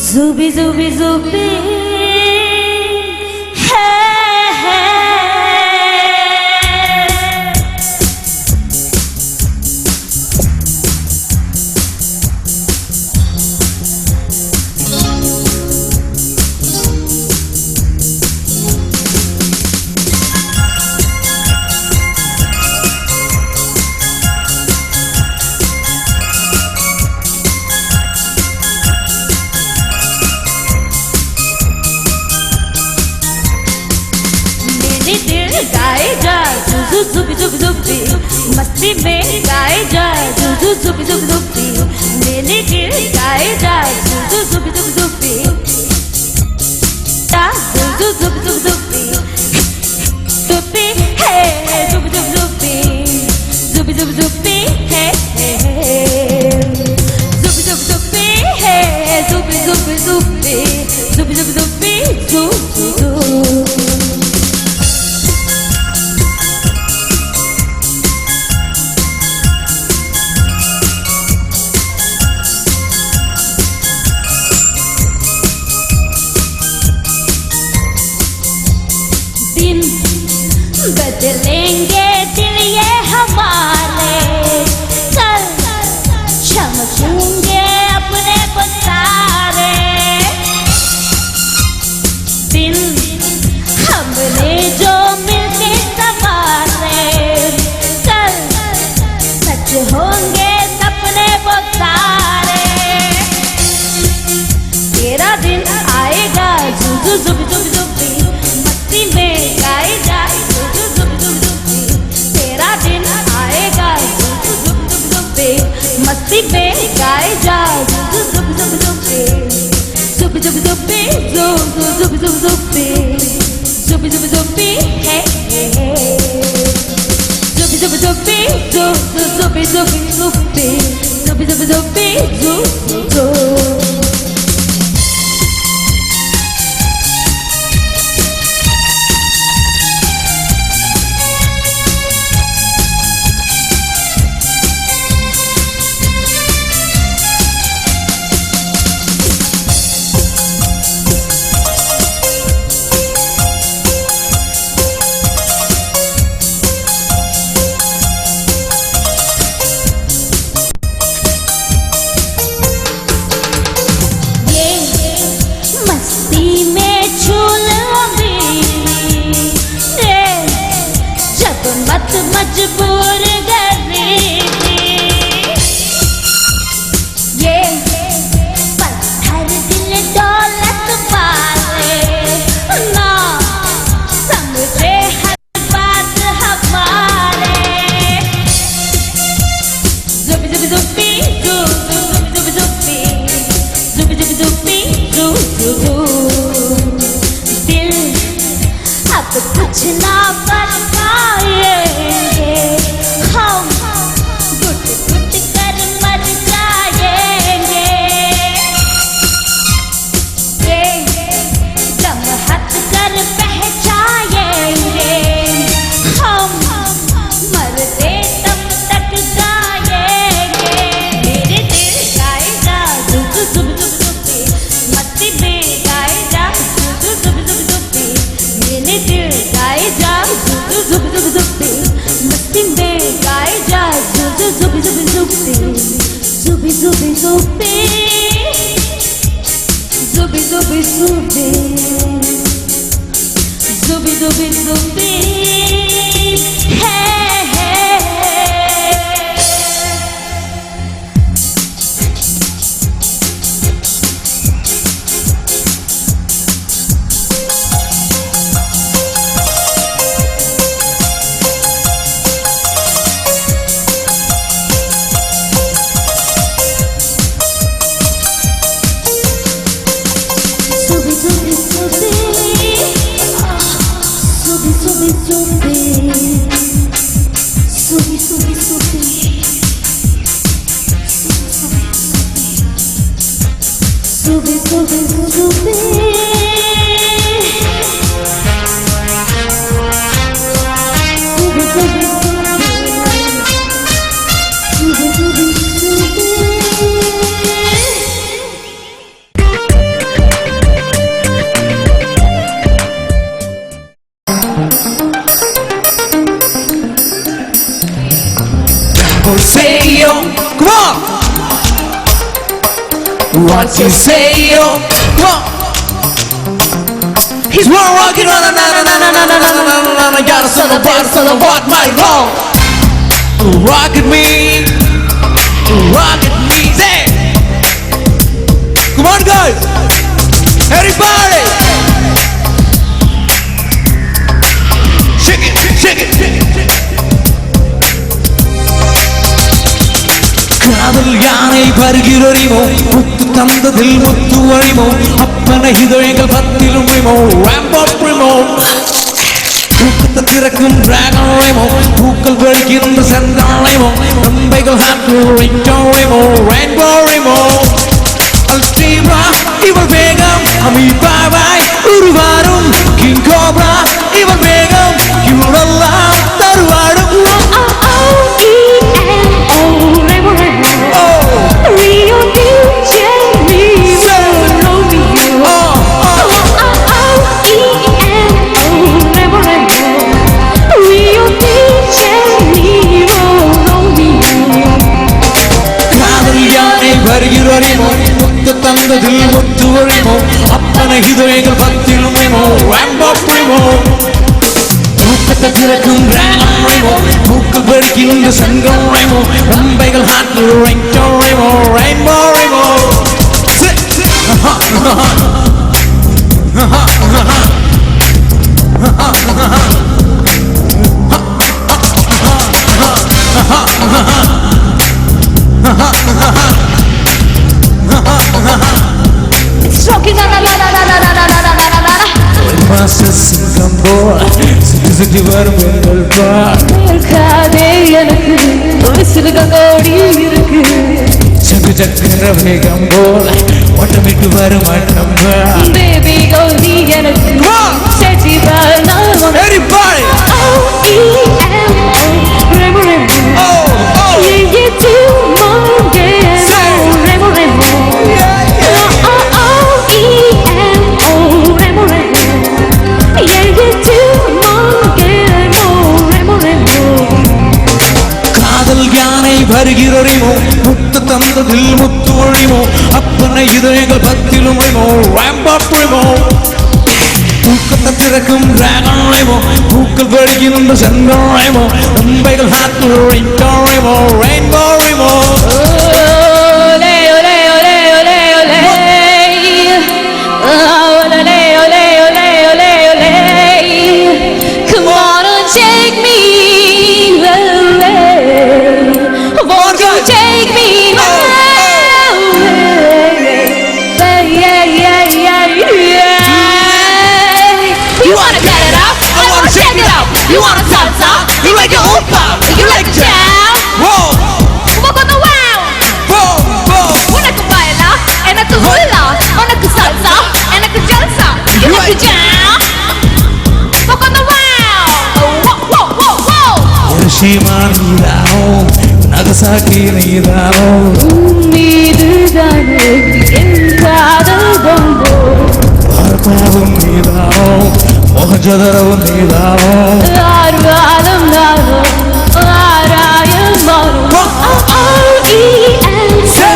S13: Zubi zubi zubi गाए जाए जुबी जुबी जुबी मस्ती में गाए जाए जुबी जुबी जुबी मेरे दिल गाए जाए जुबी जुबी जुबी जुबी जुबी जुबी जुबी है जुबी जुबी जुबी जुबी जुबी जुबी है जुबी जुबी जुबी है जुबी जुबी जुबी जुबी जुबी जुबी जुबी बदलेंगे दिल ये हमारे कल चमकेंगे अपने पसारे दिन हमने जो मिलके संवारे कल सच होंगे सपने पसारे तेरा दिन आएगा जुबी जुबी जुबी जुबी मस्ती में गाए जाए मस्ती में गाए जाए जुब जुब जुबे जुब जुब जुबे जुब जुब जुबे जुब जुब जुबे है जुब जुब जुबे जुब जुबे जुबे जुबे जुब जुब जुबे जुब
S8: Say yo, come on. What you say yo, come on. He's more rockin' on a na. I gotta son of what my wrong. Rock at me, say. Come on guys, everybody. Shake it, shake it, shake it. காதல் யானை வருகிறறிமோ முத்து தந்ததில் முத்து வழிமோ அப்பன இதயங்கள் பத்திலும் ரிமோ ராம்பாட் ரிமோ தூக்கத்தை திறக்கும் dragon ரிமோ பூக்கள் வெடிக்கின்ற செந்தாழைமோ நம்பைகள் happy ரிங்கோ ரிமோ rainbow ரிமோ அல்ஸ்டீவா இவள் வேகம் அமீபாவாய் உருவாரும் king cobra இவள் வேகம் இவளெல்லாம் தருவாடும் Rio de Janeiro, Romeo. Rio de Janeiro, Romeo. காதல் யானை வருகிறறிமோ முத்து தந்ததில் முத்து வழிமோ அப்பன இதயங்கள் பத்திலும் ரிமோ ராம்பாட் ரிமோ தூக்கத்தை திறக்கும் டிராகன் ரிமோ பூக்கள் வெடிக்கின்ற சங்கம் ரிமோ நம்பைகள் ஹாட்டில் ரிங்கோ ரிமோ rainbow ரிமோ It's talking na na na na na na na na na na na. Master Singapore, சிறுசுக்கு வரும் எங்கள் பாடே எனக்கு ஒரு சிறுகோடி இருக்கு சங்கு சக்கர வேகம் போல ஓட்டமிட்டு வரும் அட்டம்பா பேபி கோடி எனக்கு சேச்சி பானா everybody வருகிறறிமோ முத்து தந்ததில் முத்து ஒழிமோ அப்பன இதயங்கள் பத்திலும் ரிமோ ராம்பாட் ரிமோ பூக்கத்தை திறக்கும் டிராகன் ரிமோ பூக்கள் வெடிக்கின்ற செந்தம் ரிமோ நம்பைகள் ஹாட்டில் ரிங்கோ ரிமோ rainbow ரிமோ You wanna salsa? You like your opa? You like jam? Whoa! Walk on the wow! Whoa! Whoa! Unaku baila, enaku hula, unaku salsa, enaku jalsa. You like jam? Walk on the wow! Whoa! Whoa! Whoa! Whoa! Hiroshima nidano, Nagasaki nidano. Nidano, enkadal bombo. Bharatavum nidano. Mohenjo-daro nidano. Arvadam naro, Arayam maro. R-E-N-O.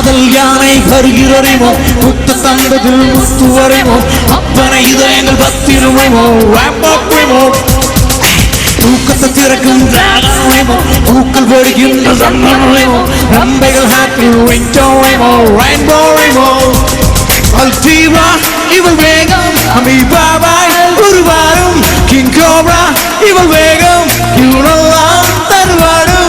S8: காதல் யானை வருகிறறிமோ முத்து தந்ததில் முத்து வரைமோ அப்பனை இதயங்கள் பத்திருமைமோ Rambo தூக்கத்தை திறக்கும் ராகமோ பூக்கள் பொடிக்கின்ற சந்தனமோ நம்பைகள் ஹாப்பில் விண்டோமோ ரெயின்போமோ அல்டீவா இவள் வேகம் அமீபாபாய் உருவாரும் king cobra இவள் வேகம் இவனெல்லாம் தருவாடும்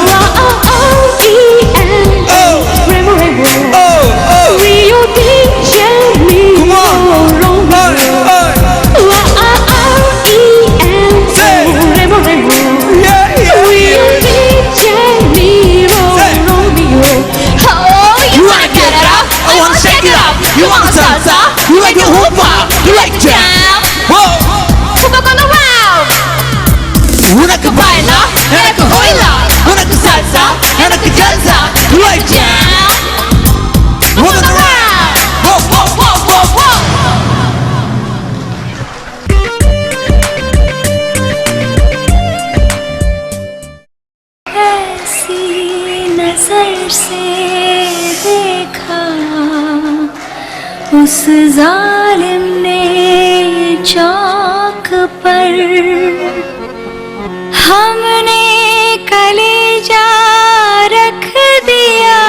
S13: You want salsa? You like the hoopah? You like jam? Whoa! Super gonna wow! Unaka baila, unaka hoila, unaka salsa, unaka jalsa. You like jam? Super gonna wow! Whoa, whoa, whoa, whoa, whoa!
S16: ऐसी नजर से देखा उस जालिम ने चौक पर हमने कलेजा रख दिया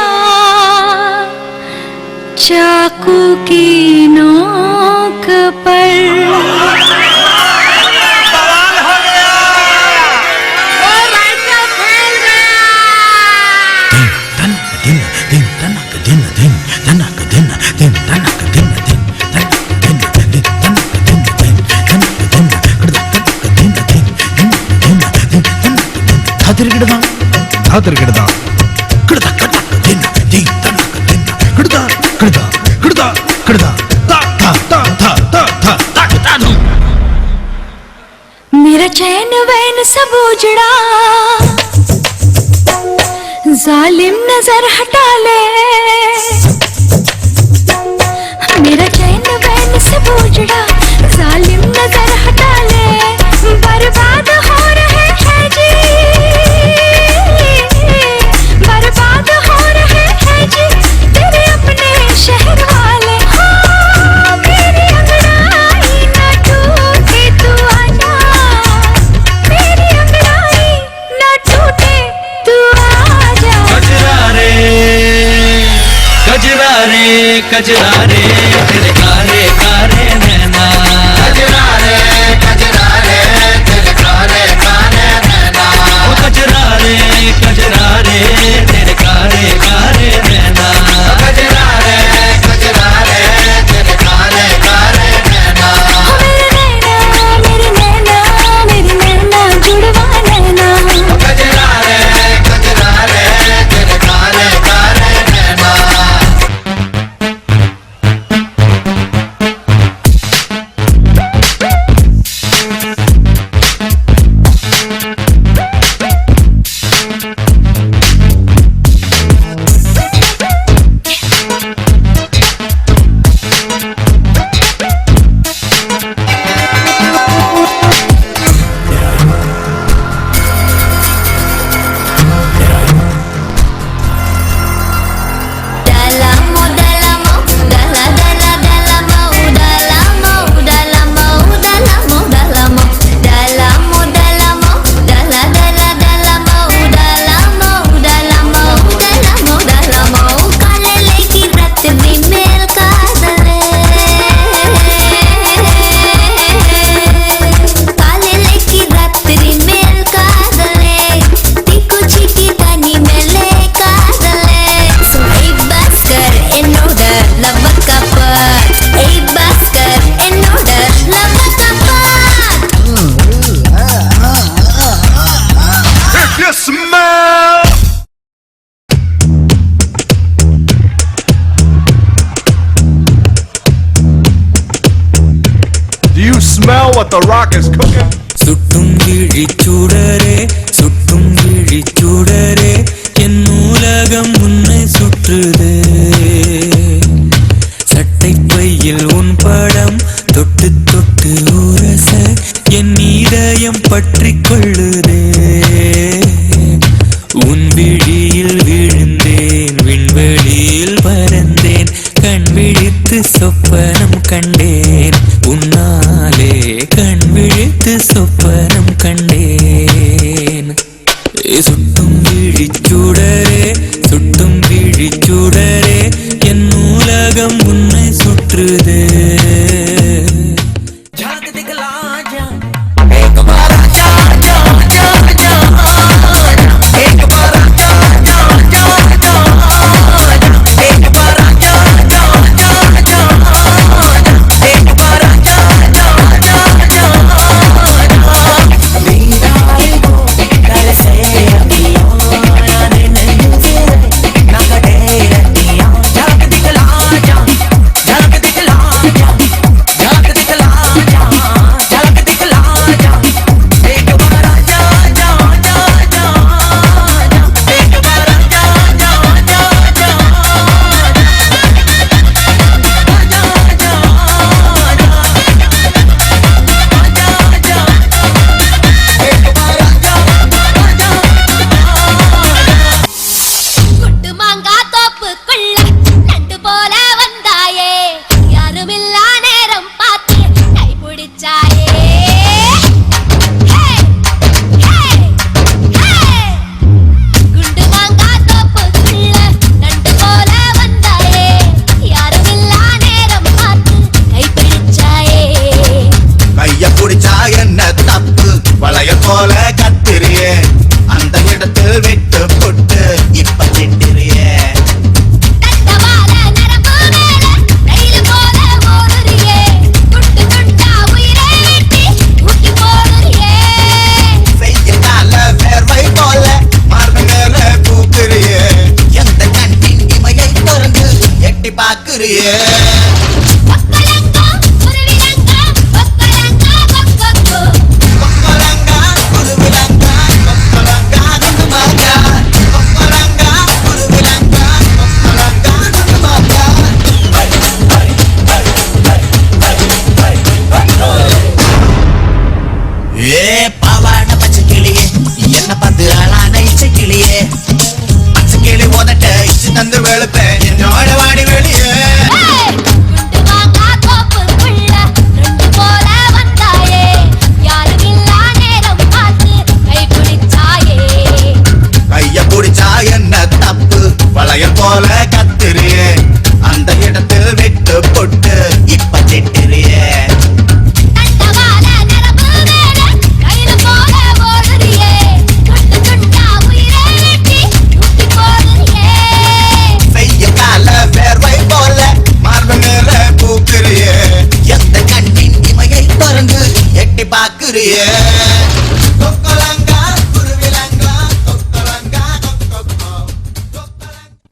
S16: चाकू की नोक पर मेरा चैन वैन सब उजड़ा जालिम नजर हटा ले मेरा चैन वैन सब उजड़ा जालिम नजर हटा ले बर्बाद हो रहे हैं जी बर्बाद हो रहे हैं जी तेरे अपने शहर वाले हाँ मेरी अंगड़ाई न टूटे तू आजा मेरी अंगड़ाई न टूटे तू आजा
S2: कजरा रे तेरे कारे कारे नैना कजरा रे तेरे कारे कारे नैना ओ कजरा रे तेरे कारे कारे नैना कजरा रे तेरे कारे कारे नैना
S16: मेरे नैना जुड़वा नैना
S2: कजरा रे तेरे कारे कारे नैना
S3: Smell what the rock is cooking.
S2: சுட்டும் விழிச்சுடரே என் நூலகம் உன்னை சுற்றுதே சட்டை பையில் உன் படம் தொட்டு தொட்டு உரச என் இதயம் பற்றிக் கொள்ளுதே உன் விழியில் விழுந்தேன் விண்வெளி
S5: காற்றில் பறந்தேன் கண் விழித்து சொப்பனம் கண்டேன் உன்னாலே கண் விழித்து சொப்பனம் கண்டேன் சுட்டும் விழிச்சுடரே சுட்டும் விழிச்சுடரே என் உலகம் உன்னை சுற்றுதே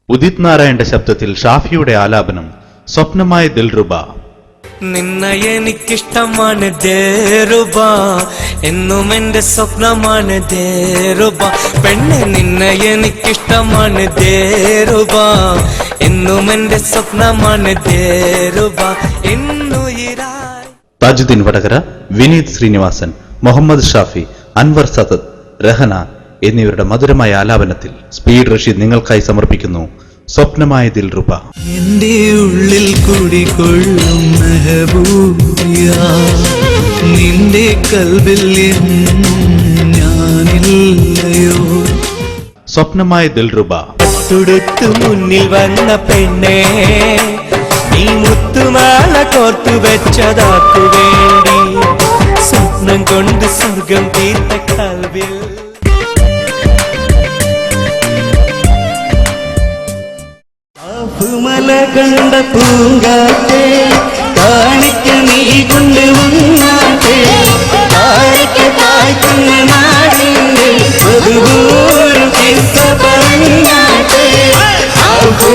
S17: ഉദിത് നാരായണന്റെ ശബ്ദത്തിൽ ഷാഫിയുടെ ആലാപനം സ്വപ്നമായ ദിൽറുബ.
S5: നിന്നെ എനിക്കിഷ്ടമാണ് ദേറുബ എന്നും എന്റെ സ്വപ്നമാണ് ദേറുബ പെണ്ണെ നിന്നെ എനിക്കിഷ്ടമാണ് ദേറുബ എന്നും എന്റെ സ്വപ്നമാണ് ദേറുബ എന്നുയിരായി.
S17: താജുദ്ദീൻ വടകര, വിനീത് ശ്രീനിവാസൻ, മുഹമ്മദ് ഷാഫി, അൻവർ സദത്, രഹന എന്നിവരുടെ മധുരമായ ആലാപനത്തിൽ സ്പീഡ് റഷീദ് നിങ്ങൾക്കായി സമർപ്പിക്കുന്നു സ്വപ്നമായ ദിൽറുബ.
S5: എന്റെ ഉള്ളിൽ കുടികൊള്ളും മെഹബൂബിയ നിന്റെ കൽബിൽ ഞാനില്ലയോ.
S17: സ്വപ്നമായ ദിൽറുബ.
S5: തുടുത്തു മുന്നിൽ വന്ന പെണ്ണേ നീ മുത്തുമാല കോർത്തു വെച്ചതാക്കു വേണ്ടി സ്വപ്നം കൊണ്ട് സ്വർഗം തീർത്ത കൽബിൽ മല കണ്ട പൂങ്കാറ്റേ കാണിക്ക നീ കൊണ്ട് വന്നാട്ടെ താഴേക്ക് താഴ്ത്തുന്ന നാടിന്റെ ഒരു കിസ്സ പറഞ്ഞാട്ടെ.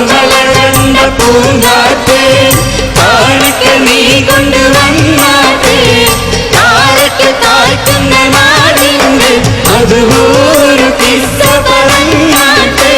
S5: മല കണ്ട പൂങ്കാറ്റേ കാണിക്ക നീ കൊണ്ട് വന്നാട്ടെ താഴേക്ക് താഴ്ത്തുന്ന നാടിന്റെ ഒരു കിസ്സ പറഞ്ഞാട്ടെ.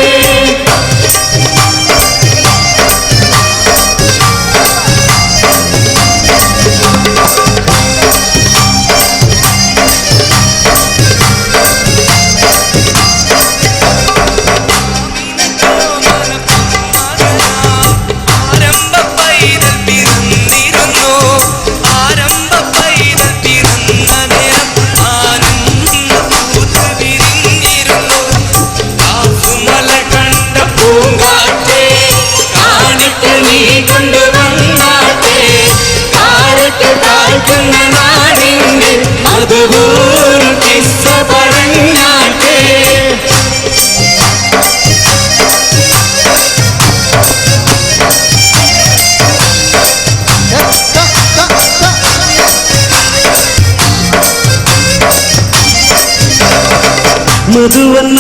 S5: മധുവന്ന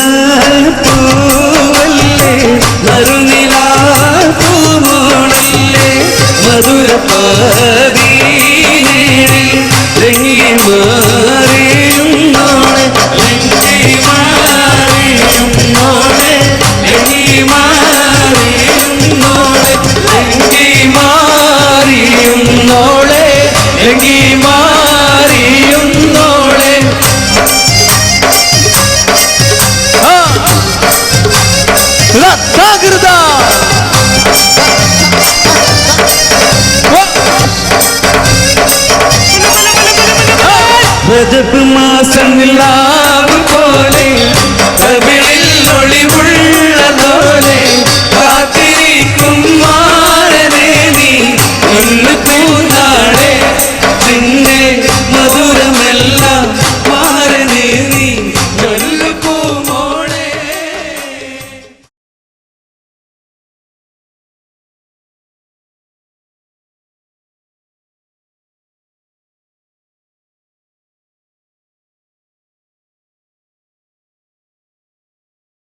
S5: പൂവല്ലേ മറുനിലാ പൂമോണല്ലേ മധുരപാതീനേ രംഗി മാറിയും നോളെ രംഗി മാറിയും നോളെ രംഗി മാറിയും നോളെ രംഗി മാറിയും നോളെ രംഗി മാറിയും നോളെ രജബ് മാസം നിലാവ് പോലെ കവിളിൽ ഒളിവുള്ളതോലെ കാത്തിരിക്കും മാരനെ നീ ഒന്ന് പൂനാളെ നിന്നെ മധുര